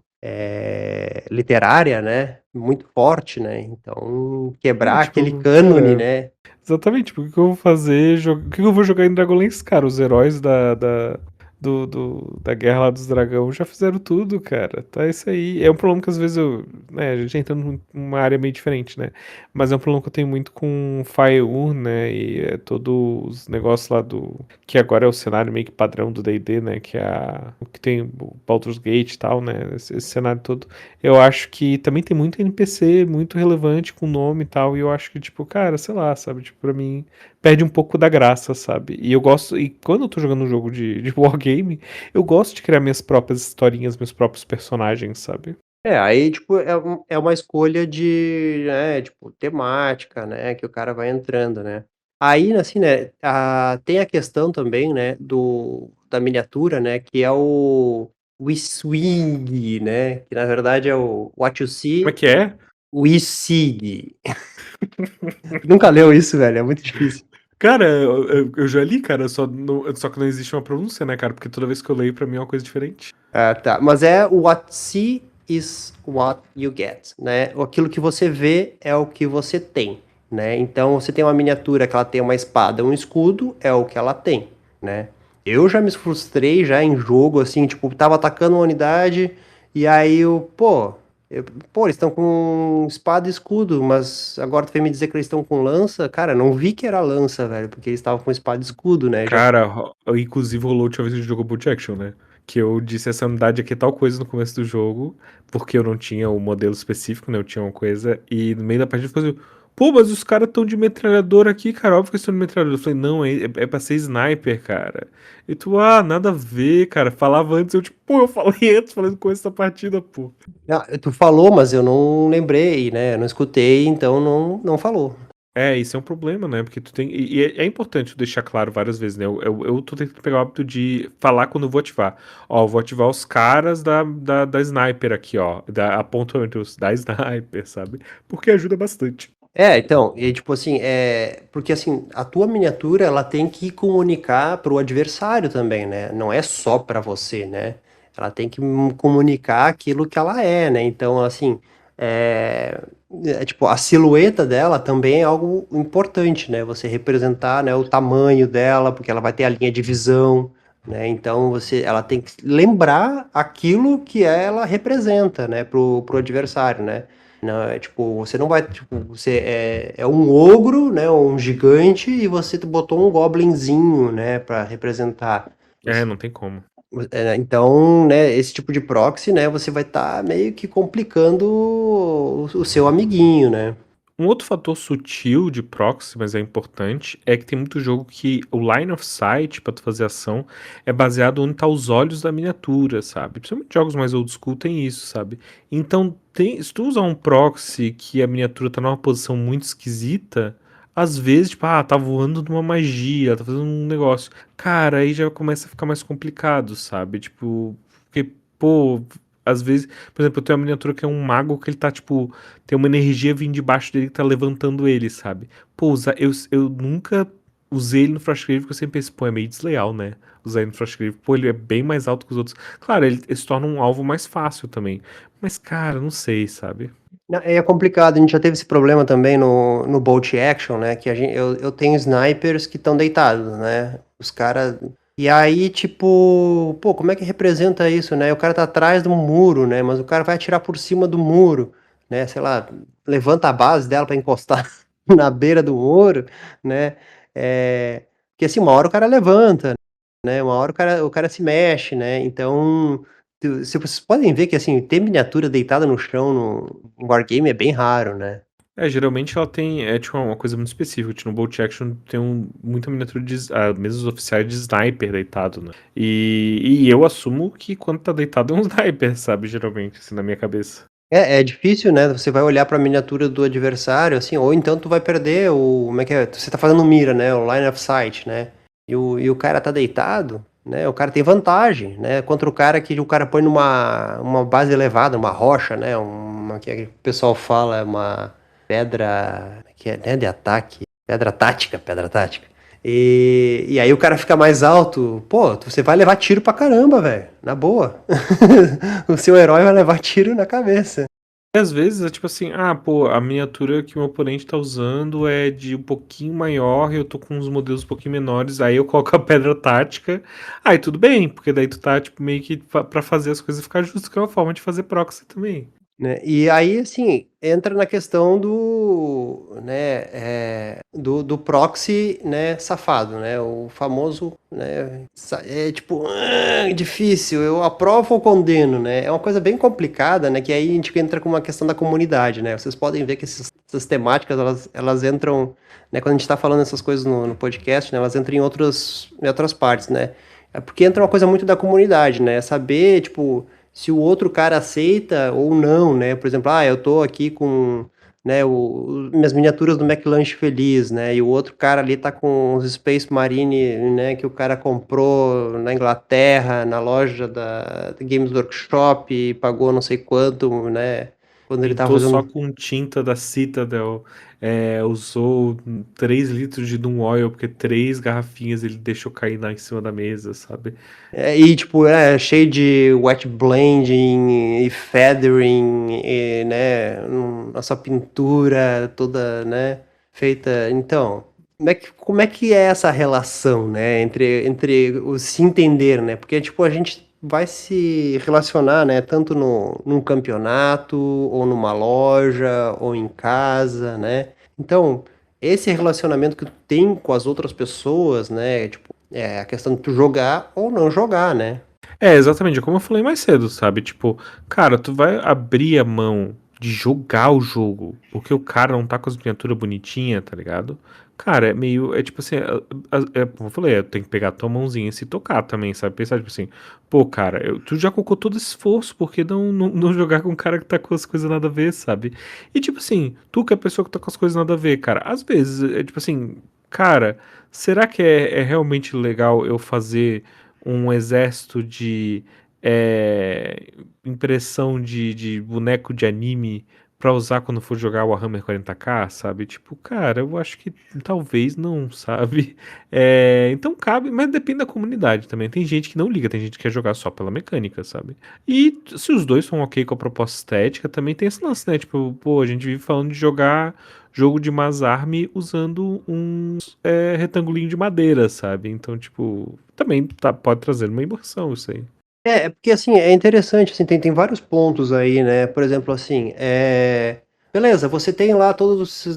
literária, né? Muito forte, né? Então, quebrar aquele Tipo, cânone, né? exatamente, tipo, o que eu vou fazer? O que eu vou jogar em Dragonlance, cara? Os heróis da Guerra lá dos Dragão já fizeram tudo, cara. Tá isso aí. É um problema que às vezes né, a gente entra numa área meio diferente, né? Mas é um problema que eu tenho muito com Fire, né? E todos os negócios lá que agora é o cenário meio que padrão do D&D, né? O que tem o Baldur's Gate e tal, né? Esse cenário todo. Eu acho que também tem muito NPC muito relevante com nome e tal. E eu acho que, tipo, cara, sei lá, sabe? Tipo, pra mim perde um pouco da graça, sabe? E eu gosto. E quando eu tô jogando um jogo de wargame, eu gosto de criar minhas próprias historinhas, meus próprios personagens, sabe? Aí, tipo, é uma escolha de, né, tipo, temática, né, que o cara vai entrando, né. Aí, assim, né, tem a questão também, né, da miniatura, né, que é o swing, né, que na verdade é o what you Como é see, que é? o sig. Nunca leu isso, velho, é muito difícil. Cara, eu já li, cara, só que não existe uma pronúncia, né, cara? Porque toda vez que eu leio, pra mim é uma coisa diferente. Ah, tá. Mas é o what see is what you get, né? Aquilo que você vê é o que você tem, né? Então você tem uma miniatura que ela tem uma espada, um escudo, é o que ela tem, né? Eu já me frustrei já em jogo, assim, tipo, tava atacando uma unidade e aí eles estão com espada e escudo, mas agora tu vem me dizer que eles estão com lança? Cara, não vi que era lança, velho, porque eles estavam com espada e escudo, né? Já. Cara, inclusive rolou a última vez que a gente jogou Bolt Action, né? Que eu disse essa unidade aqui é tal coisa no começo do jogo, porque eu não tinha o modelo específico, né? Eu tinha uma coisa, e no meio da partida eu falei, pô, mas os caras estão de metralhadora aqui, cara, óbvio que eles estão de metralhadora. Eu falei, não, é pra ser sniper, cara. E tu, nada a ver, cara. Falava antes, eu tipo, pô, eu falei antes, falei no começo da partida, pô. Tu falou, mas eu não lembrei, né? Eu não escutei, então não falou. Isso é um problema, né? Porque tu tem. E é importante deixar claro várias vezes, né? Eu tô tentando pegar o hábito de falar quando eu vou ativar. Ó, eu vou ativar os caras da sniper aqui, ó. Da apontamentos da sniper, sabe? Porque ajuda bastante. Então, e tipo assim, porque assim, a tua miniatura, ela tem que comunicar pro adversário também, né? Não é só pra você, né? Ela tem que comunicar aquilo que ela é, né? Então, assim, tipo, a silhueta dela também é algo importante, né? Você representar, né, o tamanho dela, porque ela vai ter a linha de visão, né? Então, ela tem que lembrar aquilo que ela representa, né, pro adversário, né? Não, tipo, você não vai, tipo, você é um ogro, né, um gigante, e você botou um goblinzinho, né, para representar. Não tem como. Então, né, esse tipo de proxy, né, você vai estar meio que complicando o seu amiguinho, né? Um outro fator sutil de proxy, mas é importante, é que tem muito jogo que o line of sight pra tu fazer ação é baseado onde tá os olhos da miniatura, sabe? Principalmente jogos mais old school tem isso, sabe? Então, se tu usar um proxy que a miniatura tá numa posição muito esquisita, às vezes, tipo, tá voando numa magia, tá fazendo um negócio. Cara, aí já começa a ficar mais complicado, sabe? Tipo, porque, pô, às vezes, por exemplo, eu tenho uma miniatura que é um mago que ele tá, tipo, tem uma energia vindo de baixo dele que tá levantando ele, sabe? Pô, eu nunca usei ele no Frostgrave porque eu sempre pensei, pô, é meio desleal, né? Usar ele no Frostgrave. Pô, ele é bem mais alto que os outros. Claro, ele se torna um alvo mais fácil também. Mas, cara, não sei, sabe? Não, é complicado, a gente já teve esse problema também no Bolt Action, né? Que eu tenho snipers que estão deitados, né? Os caras. E aí, tipo, pô, como é que representa isso, né? O cara tá atrás de um muro, né? Mas o cara vai atirar por cima do muro, né? Sei lá, levanta a base dela pra encostar na beira do muro, né? Porque assim, uma hora o cara levanta, né? Uma hora o cara se mexe, né? Então. Se vocês podem ver que, assim, ter miniatura deitada no chão no Wargame é bem raro, né? Geralmente ela tem, tipo uma coisa muito específica. Tipo, no Bolt Action tem muita miniatura de, mesmo os oficiais de sniper deitado, né? E eu assumo que quando tá deitado é um sniper, sabe? Geralmente, assim, na minha cabeça. É difícil, né? Você vai olhar pra miniatura do adversário, assim, ou então tu vai perder o. Como é que é? Você tá fazendo mira, né? O line of sight, né? E o cara tá deitado, né? O cara tem vantagem, né? Contra o cara que o cara põe numa uma base elevada, uma rocha, né? Uma que o pessoal fala, é uma pedra. Que é, né? De ataque. Pedra tática. E aí o cara fica mais alto, pô, você vai levar tiro pra caramba, velho. Na boa. O seu herói vai levar tiro na cabeça. E às vezes é tipo assim, pô, a miniatura que o meu oponente tá usando é de um pouquinho maior e eu tô com uns modelos um pouquinho menores, aí eu coloco a pedra tática, aí tudo bem, porque daí tu tá, tipo, meio que pra fazer as coisas ficar justas, que é uma forma de fazer proxy também. Né? E aí, assim, entra na questão né, do proxy, né, safado, né, o famoso, né, é tipo, difícil, eu aprovo ou condeno, né, é uma coisa bem complicada, né, que aí a gente entra com uma questão da comunidade, né, vocês podem ver que essas temáticas, elas entram, né, quando a gente está falando essas coisas no podcast, né, elas entram em outras partes, né, é porque entra uma coisa muito da comunidade, né, saber, tipo, se o outro cara aceita ou não, né? Por exemplo, eu tô aqui com, né, minhas miniaturas do McLanche Feliz, né? E o outro cara ali tá com os Space Marine, né, que o cara comprou na Inglaterra, na loja da Games Workshop e pagou não sei quanto, né? Quando ele tava Pintou só fazendo. com tinta da Citadel, usou 3 litros de Doom Oil, porque 3 garrafinhas ele deixou cair lá em cima da mesa, sabe? E tipo, cheio de wet blending e feathering, e, né, nossa pintura toda, né, feita. Então, como é que é essa relação, né, entre o se entender, né? Porque, tipo, a gente vai se relacionar, né, tanto num campeonato, ou numa loja, ou em casa, né? Então, esse relacionamento que tu tem com as outras pessoas, né, tipo, é a questão de tu jogar ou não jogar, né? Exatamente, como eu falei mais cedo, sabe? Tipo, cara, tu vai abrir a mão de jogar o jogo, porque o cara não tá com as miniaturas bonitinhas, tá ligado? Cara, é meio, é tipo assim, como eu falei, tem que pegar a tua mãozinha e se tocar também, sabe? Pensar, tipo assim, pô, cara, tu já colocou todo esse esforço, por que não jogar com um cara que tá com as coisas nada a ver, sabe? E tipo assim, tu que é a pessoa que tá com as coisas nada a ver, cara, às vezes, é tipo assim, cara, será que é realmente legal eu fazer um exército de é, impressão de boneco de anime pra usar quando for jogar o Warhammer 40k, sabe? Tipo, cara, eu acho que talvez não, sabe? Então cabe, mas depende da comunidade também. Tem gente que não liga, tem gente que quer jogar só pela mecânica, sabe? E se os dois são ok com a proposta estética, também tem esse lance, né? Tipo, pô, a gente vive falando de jogar jogo de Mazarme usando uns retangulinho de madeira, sabe? Então, tipo, também pode trazer uma imersão isso aí. É porque assim, é interessante, assim, tem vários pontos aí, né? Por exemplo, assim, beleza, você tem lá todos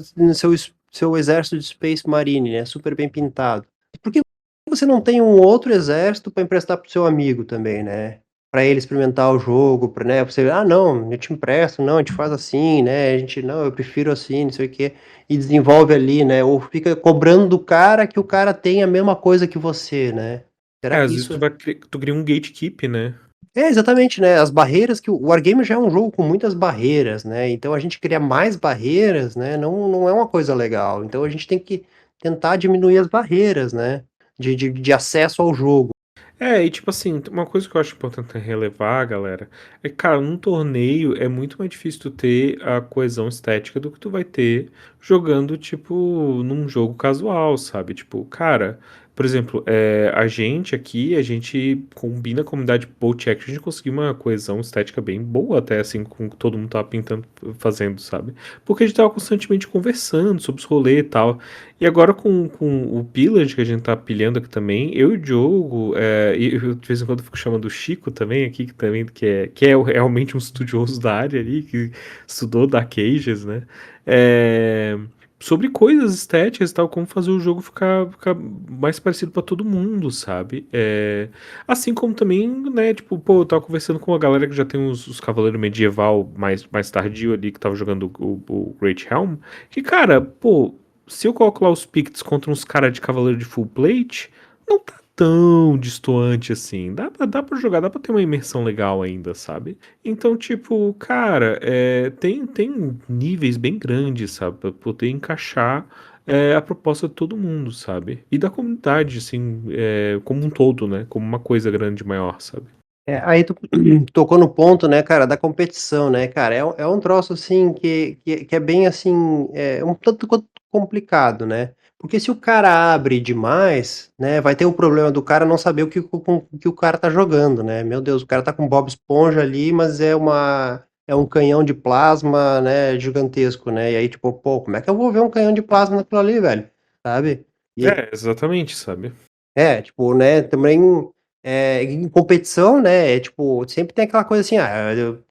seu exército de Space Marine, né? Super bem pintado. Por que você não tem um outro exército para emprestar pro seu amigo também, né? Para ele experimentar o jogo, para, né? Você, não, eu te empresto, não, a gente faz assim, né? A gente, não, eu prefiro assim, não sei o quê. E desenvolve ali, né? Ou fica cobrando do cara que o cara tem a mesma coisa que você, né? Será Às que vezes isso tu cria um gatekeep, né? exatamente, né? As barreiras que o Wargame já é um jogo com muitas barreiras, né? Então a gente criar mais barreiras, né? Não é uma coisa legal. Então a gente tem que tentar diminuir as barreiras, né? De acesso ao jogo. E tipo assim, uma coisa que eu acho importante relevar, galera, é que, cara, num torneio é muito mais difícil tu ter a coesão estética do que tu vai ter jogando, tipo, num jogo casual, sabe? Tipo, cara, por exemplo, a gente aqui, a gente combina a comunidade Bolt Action, a gente conseguiu uma coesão estética bem boa, até assim, com o que todo mundo tava pintando, fazendo, sabe? Porque a gente tava constantemente conversando sobre os rolês e tal. E agora com o Pillage que a gente tá pilhando aqui também, eu e o Diogo, e eu, de vez em quando eu fico chamando o Chico também aqui, que é realmente um estudioso da área ali, que estudou Dark Ages, né? É, sobre coisas estéticas e tal, como fazer o jogo ficar mais parecido pra todo mundo, sabe? Assim como também, né, tipo, pô, eu tava conversando com uma galera que já tem os Cavaleiros Medieval mais tardio ali, que tava jogando o Great Helm, que, cara, pô, se eu coloco lá os Picts contra uns caras de Cavaleiro de Full Plate, não tá tão distoante assim. Dá pra jogar, dá pra ter uma imersão legal ainda, sabe? Então, tipo, cara, tem níveis bem grandes, sabe? Pra poder encaixar a proposta de todo mundo, sabe? E da comunidade, assim, como um todo, né? Como uma coisa grande maior, sabe? Aí tu tocou no ponto, né, cara, da competição, né, cara? É um troço assim que é bem assim, um tanto quanto complicado, né? Porque se o cara abre demais, né, vai ter o problema do cara não saber o que o cara tá jogando, né? Meu Deus, o cara tá com Bob Esponja ali, mas é um canhão de plasma, né, gigantesco, né? E aí, tipo, pô, como é que eu vou ver um canhão de plasma naquilo ali, velho? Sabe? Exatamente, sabe? Tipo, né, também em competição, né, tipo, sempre tem aquela coisa assim,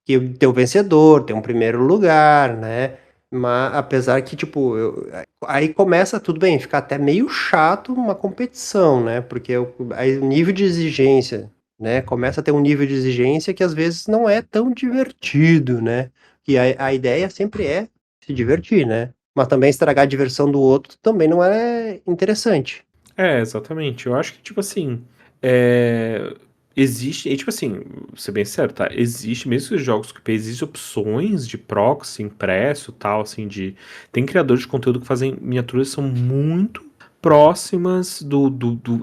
que tem o vencedor, tem um primeiro lugar, né, mas apesar que, tipo, aí começa, tudo bem, fica até meio chato uma competição, né, porque aí o nível de exigência, né, começa a ter um nível de exigência que às vezes não é tão divertido, né, que a ideia sempre é se divertir, né, mas também estragar a diversão do outro também não é interessante. Exatamente. Eu acho que, tipo assim, é, existe, e tipo assim, vou ser bem sério, tá? Existe, mesmo os jogos que existem opções de proxy impresso, tal, assim, tem criadores de conteúdo que fazem miniaturas que são muito próximas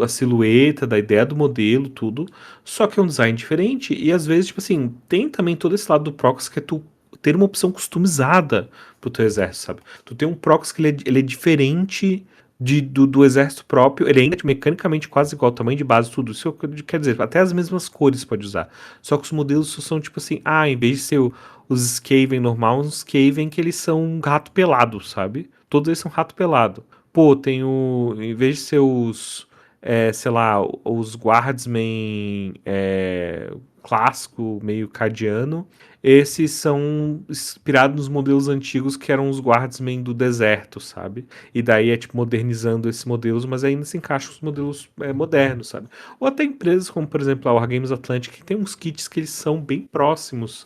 a silhueta, da ideia do modelo, tudo, só que é um design diferente, e às vezes, tipo assim, tem também todo esse lado do proxy que é tu ter uma opção customizada pro teu exército, sabe? Tu tem um proxy que ele é diferente do exército próprio, ele ainda é mecanicamente quase igual, tamanho de base, tudo. Isso quer dizer, até as mesmas cores pode usar. Só que os modelos são tipo assim, em vez de ser os Skaven normal, uns Skaven que eles são um rato pelado, sabe? Todos eles são rato pelado. Pô, tem em vez de ser sei lá, os Guardsmen clássico, meio cadiano. Esses são inspirados nos modelos antigos que eram os guardsmen do deserto, sabe? E daí é tipo modernizando esses modelos, mas ainda se encaixa os modelos modernos, sabe? Ou até empresas como, por exemplo, a Wargames Atlantic, que tem uns kits que eles são bem próximos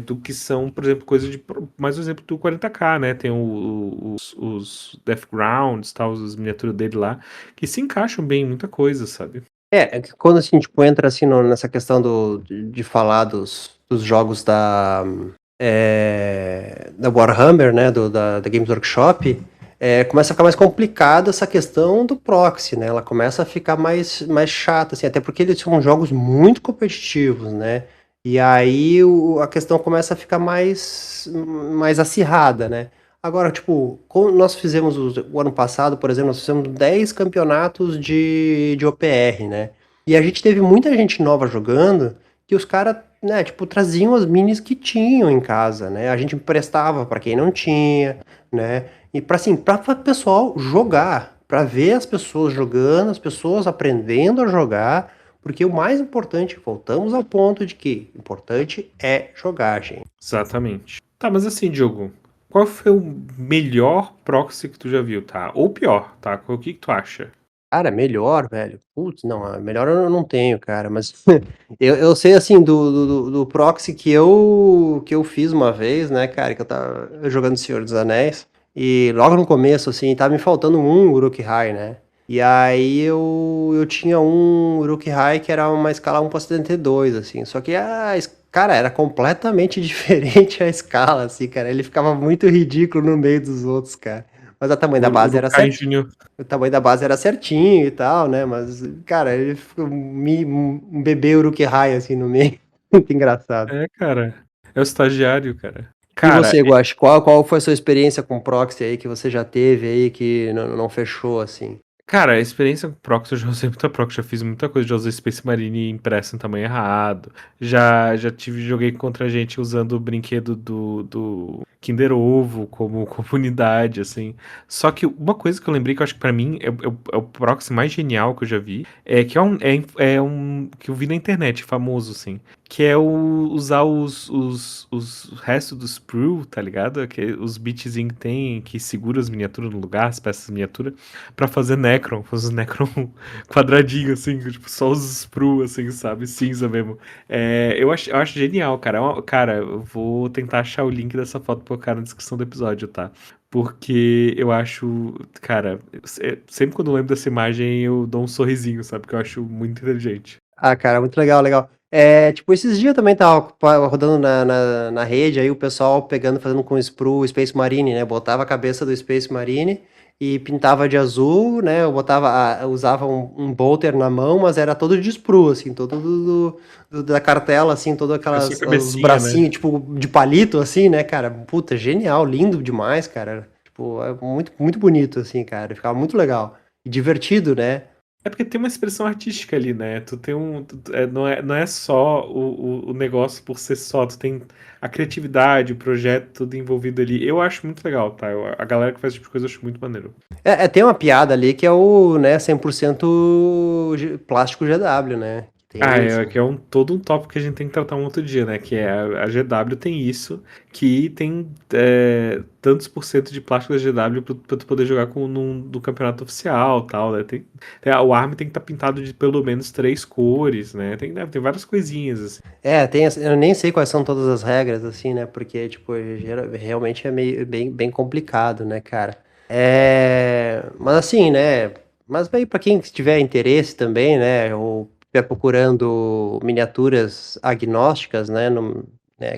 do que são, por exemplo, coisa de. Mais um exemplo do 40k, né? Tem os Deathgrounds, tal, as miniaturas dele lá, que se encaixam bem em muita coisa, sabe? É que quando assim, tipo, entra assim nessa questão de falar dos jogos da Warhammer, né, da Games Workshop, começa a ficar mais complicado essa questão do proxy, né? Ela começa a ficar mais chata, assim, até porque eles são jogos muito competitivos, né? E aí a questão começa a ficar mais acirrada, né? Agora, tipo, como nós fizemos o ano passado, por exemplo, nós fizemos 10 campeonatos de OPR, né? E a gente teve muita gente nova jogando que os caras, né, tipo, traziam as minis que tinham em casa, né? A gente emprestava para quem não tinha, né? E para assim, para o pessoal jogar, para ver as pessoas jogando, as pessoas aprendendo a jogar, porque o mais importante, voltamos ao ponto de que importante é jogar, gente. Exatamente. Tá, mas assim, Diogo, qual foi o melhor proxy que tu já viu, tá? Ou pior, tá? O que tu acha? Cara, melhor, velho. Putz, não, melhor eu não tenho, cara, mas eu sei assim do proxy que eu fiz uma vez, né, cara, que eu tava jogando Senhor dos Anéis, e logo no começo, assim, tava me faltando um Uruk-hai, né? E aí eu tinha um Uruk-hai que era uma escala 1/72, assim, só que cara, era completamente diferente a escala, assim, cara, ele ficava muito ridículo no meio dos outros, cara. Mas o tamanho da O base era Lukai certo. Júnior. O tamanho da base era certinho e tal, né? Mas, cara, ele ficou um bebê Uruk-hai assim no meio. Muito engraçado. É, cara. É o estagiário, cara. E Cara, você, Guax, qual foi a sua experiência com proxy aí que você já teve aí que não fechou assim? Cara, a experiência com proxy, eu já usei muita proxy, já fiz muita coisa, já usei Space Marine impresso em tamanho errado, joguei contra gente usando o brinquedo do Kinder Ovo como comunidade, assim. Só que uma coisa que eu lembrei que eu acho que pra mim é o proxy mais genial que eu já vi, é um que eu vi na internet, famoso, assim, que é usar os restos do sprue, tá ligado? Os bitzinhos que tem, que segura as miniaturas no lugar, as peças miniaturas, pra fazer Necron, fazer os Necron quadradinho, assim, tipo, só os sprue, assim, sabe? Cinza mesmo. Eu acho genial, cara. Cara, eu vou tentar achar o link dessa foto pra colocar na descrição do episódio, tá? Porque eu acho, cara, sempre quando eu lembro dessa imagem eu dou um sorrisinho, sabe? Porque eu acho muito inteligente. Ah, cara, muito legal, legal. Tipo, esses dias também tava rodando na rede, aí o pessoal pegando, fazendo com sprue Space Marine, né? Botava a cabeça do Space Marine e pintava de azul, né? Eu usava um bolter na mão, mas era todo de sprue, assim, todo da cartela, assim, todos É só os cabecinha, né? bracinhos, tipo, de palito, assim, né, cara? Puta, genial, lindo demais, cara. Tipo, é muito, muito bonito, assim, cara. Ficava muito legal. E divertido, né? É porque tem uma expressão artística ali, né? Tu tem não é só o negócio por ser só, tu tem a criatividade, o projeto, tudo envolvido ali. Eu acho muito legal, tá? A galera que faz esse tipo de coisa eu acho muito maneiro. Tem uma piada ali que é o, né, 100% plástico GW, né? Ah, Tem isso. que é todo um tópico que a gente tem que tratar um outro dia, né? Que é a GW tem isso, que tem tantos por cento de plástico da GW pra tu poder jogar no campeonato oficial tal, né? O arma tem que estar pintado de pelo menos 3 cores, né? Tem várias coisinhas, assim. Eu nem sei quais são todas as regras, assim, né? Porque, tipo, realmente é meio bem complicado, né, cara? Mas assim, né? Mas aí, pra quem tiver interesse também, né? Ou estiver procurando miniaturas agnósticas, né?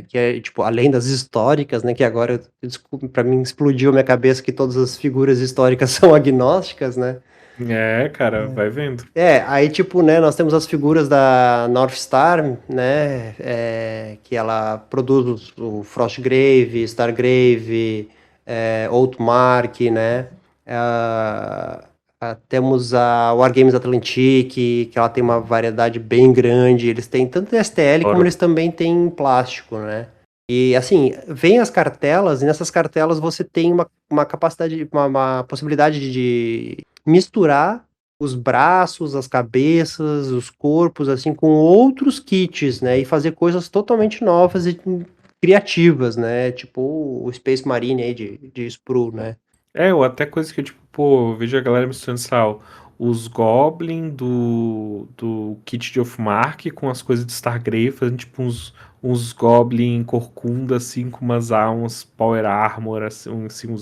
Que é, tipo, além das históricas, né? Que agora, desculpa, pra mim explodiu a minha cabeça que todas as figuras históricas são agnósticas, né? É, cara, vai vendo. Aí tipo, né, nós temos as figuras da North Star, né, que ela produz o Frostgrave, Stargrave, Outmark, né, temos a Wargames Atlantic, que ela tem uma variedade bem grande, eles têm tanto STL como Bora. eles também têm plástico, né. E assim, vem as cartelas, e nessas cartelas você tem uma capacidade, uma possibilidade de misturar os braços, as cabeças, os corpos, assim, com outros kits, né? E fazer coisas totalmente novas e criativas, né? Tipo o Space Marine aí de Sprue, né? Ou até coisa que, tipo, pô, eu vejo a galera misturando, sei lá, os Goblin do kit de Elfmark com as coisas de Stargrave, fazendo, tipo, uns Goblin corcunda, assim, com umas armas Power Armor, assim,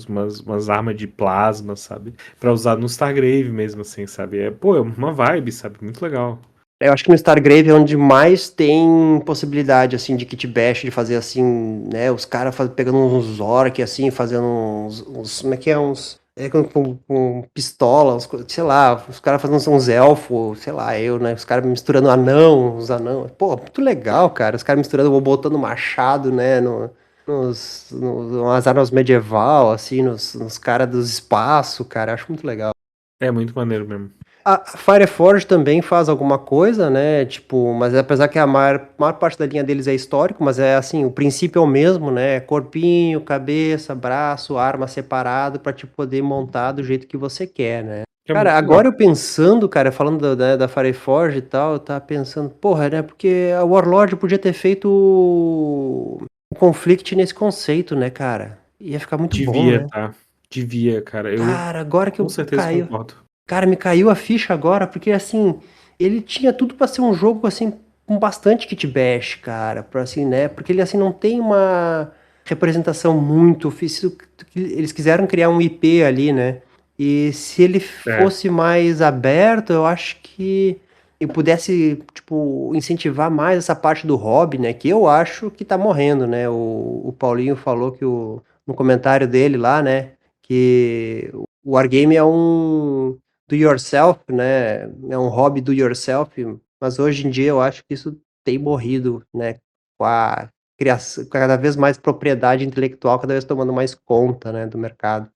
umas armas de plasma, sabe? Pra usar no Stargrave mesmo, assim, sabe? Pô, é uma vibe, sabe? Muito legal. Eu acho que no Stargrave é onde mais tem possibilidade, assim, de kit bash, de fazer, assim, né? Os caras pegando uns orc, assim, fazendo como é que é? Com pistola, sei lá, os caras fazendo uns elfos, sei lá, né? Os caras misturando os anão. Pô, muito legal, cara. Os caras misturando, botando machado, né? Umas armas medieval, assim, nos caras dos espaços, cara. Acho muito legal. É muito maneiro mesmo. A Fireforge também faz alguma coisa, né? Tipo, mas apesar que a maior parte da linha deles é histórico, mas é assim, o princípio é o mesmo, né? Corpinho, cabeça, braço, arma separado pra te poder montar do jeito que você quer, né? É Cara, muito agora legal. eu pensando, cara, falando da Fireforge e tal, eu tava pensando, porra, né? Porque a Warlord podia ter feito o Conflict nesse conceito, né, cara? Ia ficar muito bom, Devia, né? tá? Devia, cara. Eu Cara, agora que com eu certeza caiu. concordo. Cara, me caiu a ficha agora, porque assim, ele tinha tudo pra ser um jogo assim com bastante kit bash, cara, para assim, né? Porque ele assim não tem uma representação muito oficial. Eles quiseram criar um IP ali, né? E se ele É. fosse mais aberto, eu acho que e pudesse, tipo, incentivar mais essa parte do hobby, né? Que eu acho que tá morrendo, né? O Paulinho falou que no comentário dele lá, né? Que o Wargame é um do yourself, né? É um hobby do yourself, mas hoje em dia eu acho que isso tem morrido, né? Com a criação, cada vez mais propriedade intelectual, cada vez tomando mais conta, né, do mercado.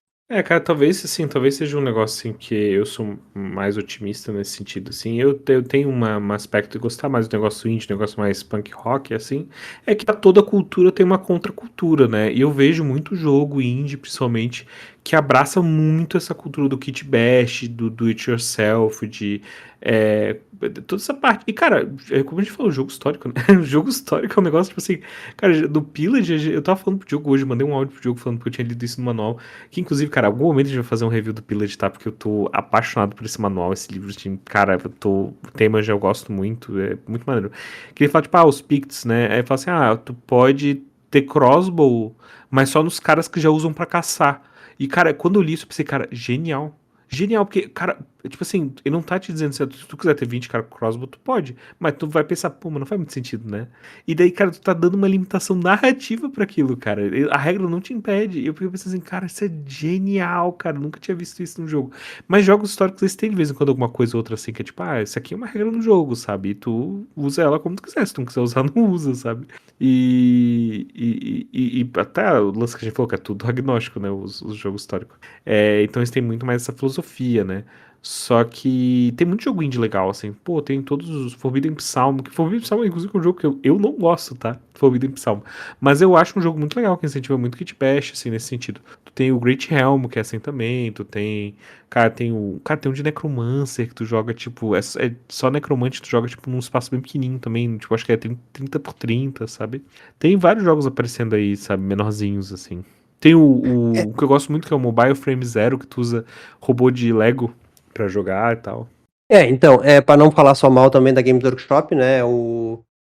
Cara, talvez assim, talvez seja um negócio assim que eu sou mais otimista nesse sentido, assim. Eu tenho um aspecto de gostar mais do negócio indie, negócio mais punk rock, assim. É que toda cultura tem uma contracultura, né? E eu vejo muito jogo indie, principalmente, que abraça muito essa cultura do kit bash, do it yourself, é, toda essa parte. E, cara, como a gente falou, jogo histórico, né? O jogo histórico é um negócio, tipo assim, cara, do Pillage, eu tava falando pro Diogo hoje, mandei um áudio pro Diogo falando que eu tinha lido isso no manual. Que inclusive, cara, algum momento a gente vai fazer um review do Pillage, tá? Porque eu tô apaixonado por esse manual, esse livro. Assim, cara, o tema já eu gosto muito, é muito maneiro. Que ele fala, tipo, os Picts, né? Aí fala assim, tu pode ter crossbow, mas só nos caras que já usam pra caçar. E, cara, quando eu li isso, eu pensei, cara, genial. Genial, porque, cara, tipo assim, ele não tá te dizendo, se tu quiser ter 20 cara com crossbow, tu pode. Mas tu vai pensar, pô, mas não faz muito sentido, né? E daí, cara, tu tá dando uma limitação narrativa pra aquilo, cara. A regra não te impede. Eu fiquei pensando assim, cara, isso é genial, cara. Eu nunca tinha visto isso no jogo. Mas jogos históricos, eles têm de vez em quando alguma coisa ou outra assim, que é tipo, isso aqui é uma regra no jogo, sabe? E tu usa ela como tu quiser. Se tu não quiser usar, não usa, sabe? E até o lance que a gente falou, que é tudo agnóstico, né? Os jogos históricos. Então eles têm muito mais essa filosofia, né? Só que tem muito jogo indie legal, assim. Pô, tem todos os Forbidden Psalm. Que Forbidden Psalm, inclusive, é um jogo que eu não gosto, tá? Forbidden Psalm. Mas eu acho um jogo muito legal, que incentiva muito kit bash, assim, nesse sentido. Tu tem o Great Helm, que é assim também. Tu tem. Cara, tem um de Necromancer, que tu joga, tipo. É só Necromante, tu joga, tipo, num espaço bem pequenininho também. Tipo, acho que é 30 por 30, sabe? Tem vários jogos aparecendo aí, sabe? Menorzinhos, assim. Tem o que eu gosto muito, que é o Mobile Frame Zero, que tu usa robô de Lego pra jogar e tal. Então, para não falar só mal também da Games Workshop, né,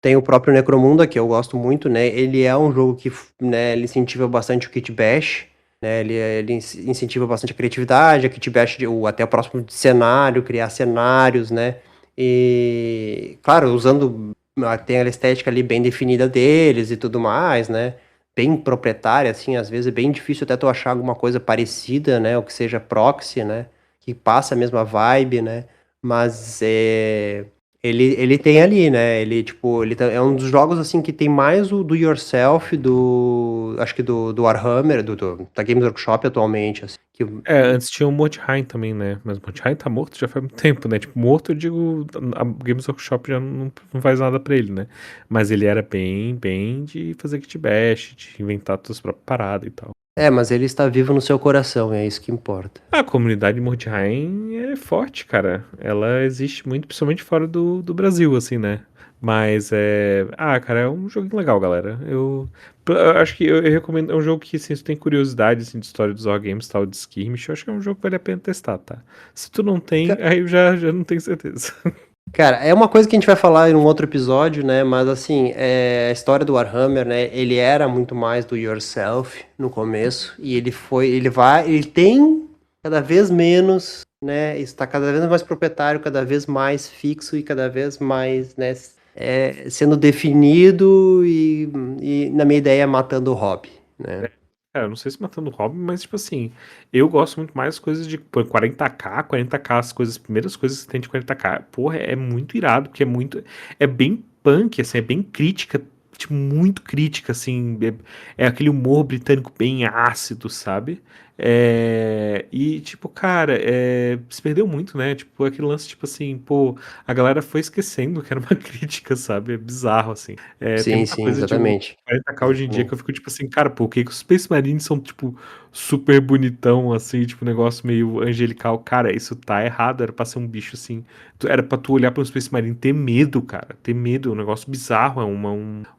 tem o próprio Necromunda, que eu gosto muito, né, ele é um jogo que, né, ele incentiva bastante o kit bash, né, ele incentiva bastante a criatividade, a kit bash, até o próximo cenário, criar cenários, né, e, claro, tem a estética ali bem definida deles e tudo mais, né, bem proprietária, assim, às vezes é bem difícil até tu achar alguma coisa parecida, né, ou que seja proxy, né, que passa a mesma vibe, né, mas ele tem ali, né? Ele, tipo, é um dos jogos assim que tem mais o do yourself acho que do Warhammer, da Games Workshop atualmente, assim, Antes tinha o Mordheim também, né? Mas o Mordheim tá morto já faz muito tempo, né? Tipo, morto eu digo, a Games Workshop já não faz nada pra ele, né? Mas ele era bem de fazer kit bash, de inventar suas próprias paradas e tal. mas ele está vivo no seu coração, é isso que importa. A comunidade de Mordheim é forte, cara. Ela existe muito, principalmente fora do Brasil, assim, né? Mas é. Ah, cara, é um joguinho legal, galera. Eu acho que eu recomendo. É um jogo que, assim, se tu tem curiosidade assim, de história dos wargames, tal, de skirmish, eu acho que é um jogo que vale a pena testar, tá? Se tu não tem, Ca- aí eu já não tenho certeza. Cara, é uma coisa que a gente vai falar em um outro episódio, né? Mas assim, a história do Warhammer, né? Ele era muito mais do yourself no começo e ele tem cada vez menos, né? Está cada vez mais proprietário, cada vez mais fixo e cada vez mais, né? Sendo definido e na minha ideia matando o hobby, né? Cara, eu não sei se matando hobby, mas tipo assim, eu gosto muito mais das coisas de pô, 40k, as coisas, as primeiras coisas que tem de 40k. Porra, é muito irado, porque é bem punk, assim, é bem crítica, tipo, muito crítica, assim, é aquele humor britânico bem ácido, sabe? E, tipo, cara, se perdeu muito, né? Tipo, aquele lance, tipo assim, pô, a galera foi esquecendo que era uma crítica, sabe? É bizarro, assim. Tem Sim, muita sim, coisa de exatamente. 40k hoje em dia que eu Exatamente. fico tipo assim, cara, por que que os Space Marines são, tipo, super bonitão, assim, tipo, um negócio meio angelical? Cara, isso tá errado, era pra ser um bicho assim. Era pra tu olhar pra um Space Marine e ter medo, cara. Ter medo, é um negócio bizarro,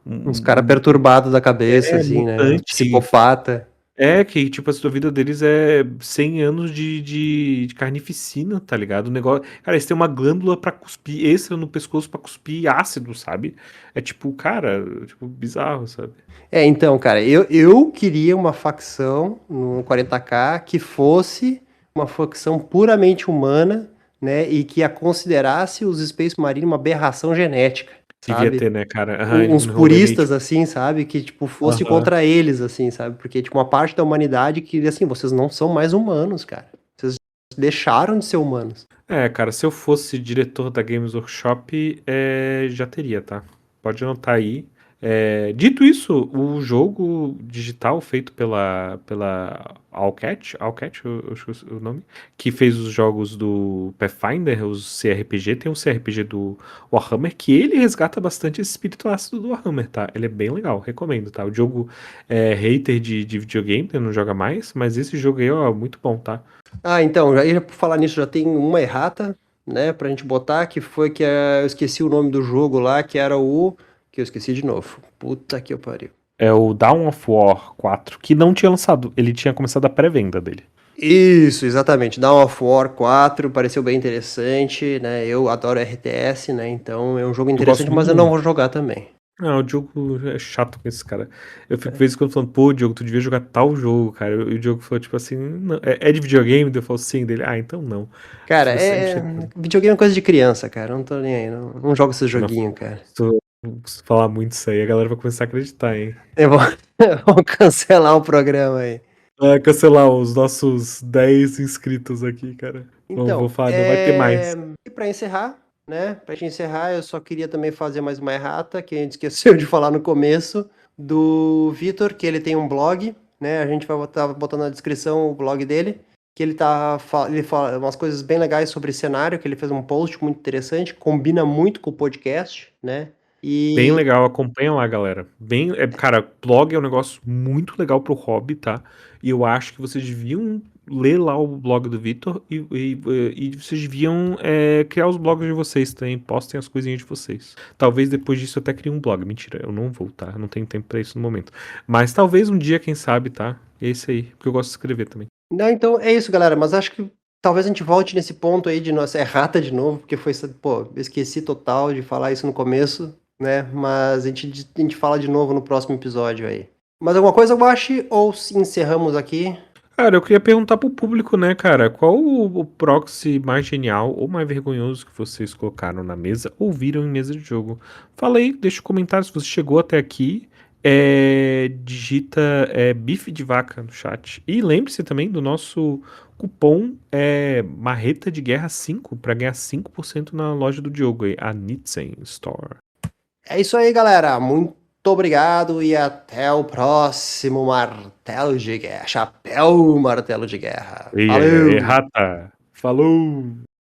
Uns caras perturbados da cabeça, assim, né? mutante. Psicopata. Que, tipo, a sua vida deles é 100 anos de carnificina, tá ligado? O negócio. Cara, eles têm uma glândula pra cuspir, extra no pescoço pra cuspir ácido, sabe? É tipo, cara, tipo, bizarro, sabe? Então, cara, eu queria uma facção no 40k que fosse uma facção puramente humana, né? E que a considerasse os Space Marine uma aberração genética, Devia sabe? ter, né, cara? Aham, Uns um rolê meio puristas, tipo. assim, sabe? Que, tipo, fosse Aham. contra eles, assim, sabe? Porque, tipo, uma parte da humanidade que, assim, vocês não são mais humanos, cara. Vocês deixaram de ser humanos. Cara, se eu fosse diretor da Games Workshop, já teria, tá? Pode anotar aí. Dito isso, o jogo digital feito pela Allcat, eu esqueci o nome, que fez os jogos do Pathfinder, os CRPG, tem um CRPG do Warhammer, que ele resgata bastante esse espírito ácido do Warhammer, tá? Ele é bem legal, recomendo, tá? O jogo é hater de videogame, né? Não joga mais, mas esse jogo aí, ó, muito bom, tá? Ah, então, já por falar nisso, já tem uma errata, né, pra gente botar, que foi que eu esqueci o nome do jogo lá, que era o... que eu esqueci de novo. Puta que eu pariu. É o Dawn of War 4, que não tinha lançado, ele tinha começado a pré-venda dele. Isso, exatamente. Dawn of War 4, pareceu bem interessante, né, eu adoro RTS, né, então é um jogo Eu gosto interessante, mas muito eu não do. vou jogar também. Ah, o Diogo é chato com esse cara. Eu fico de vez em quando falando, pô, Diogo, tu devia jogar tal jogo, cara. E o Diogo falou, tipo assim, não, é de videogame? Eu falo, sim, dele. Ah, então não. Cara, Tipo, sempre videogame é coisa de criança, cara, eu não tô nem aí, não jogo esses não, joguinhos, cara. se tu falar muito isso aí, a galera vai começar a acreditar, hein? Eu vou, eu vou cancelar o programa aí. Vai cancelar os nossos 10 inscritos aqui, cara. Vou Então, falar, não vai ter mais. e para encerrar, né? Pra gente encerrar, eu só queria também fazer mais uma errata, que a gente esqueceu de falar no começo, do Vitor, que ele tem um blog, né? A gente vai botando na descrição o blog dele, que ele fala umas coisas bem legais sobre cenário, que ele fez um post muito interessante, combina muito com o podcast, né? Bem E legal, acompanha lá, galera. Cara, blog é um negócio muito legal pro hobby, tá? E eu acho que vocês deviam ler lá o blog do Vitor e vocês deviam criar os blogs de vocês também. Postem as coisinhas de vocês. Talvez depois disso eu até crie um blog. Mentira, eu não vou, tá? Eu não tenho tempo pra isso no momento. Mas talvez um dia, quem sabe, tá? É isso aí, porque eu gosto de escrever também. não, então é isso, galera, mas acho que talvez a gente volte nesse ponto aí de nossa errata de novo, porque pô, eu esqueci total de falar isso no começo, né? Mas a gente fala de novo no próximo episódio aí. Mais alguma coisa, Guache? Ou se encerramos aqui? Cara, eu queria perguntar pro público, né, cara, qual o proxy mais genial ou mais vergonhoso que vocês colocaram na mesa ou viram em mesa de jogo? Fala aí, deixa um comentário se você chegou até aqui. Digita bife de vaca no chat. E lembre-se também do nosso cupom Marreta de Guerra 5 para ganhar 5% na loja do Diogo aí, a Nitzen Store. É isso aí, galera. Muito obrigado e até o próximo Martelo de Guerra. Chapéu Martelo de Guerra. E Valeu! rata! Falou!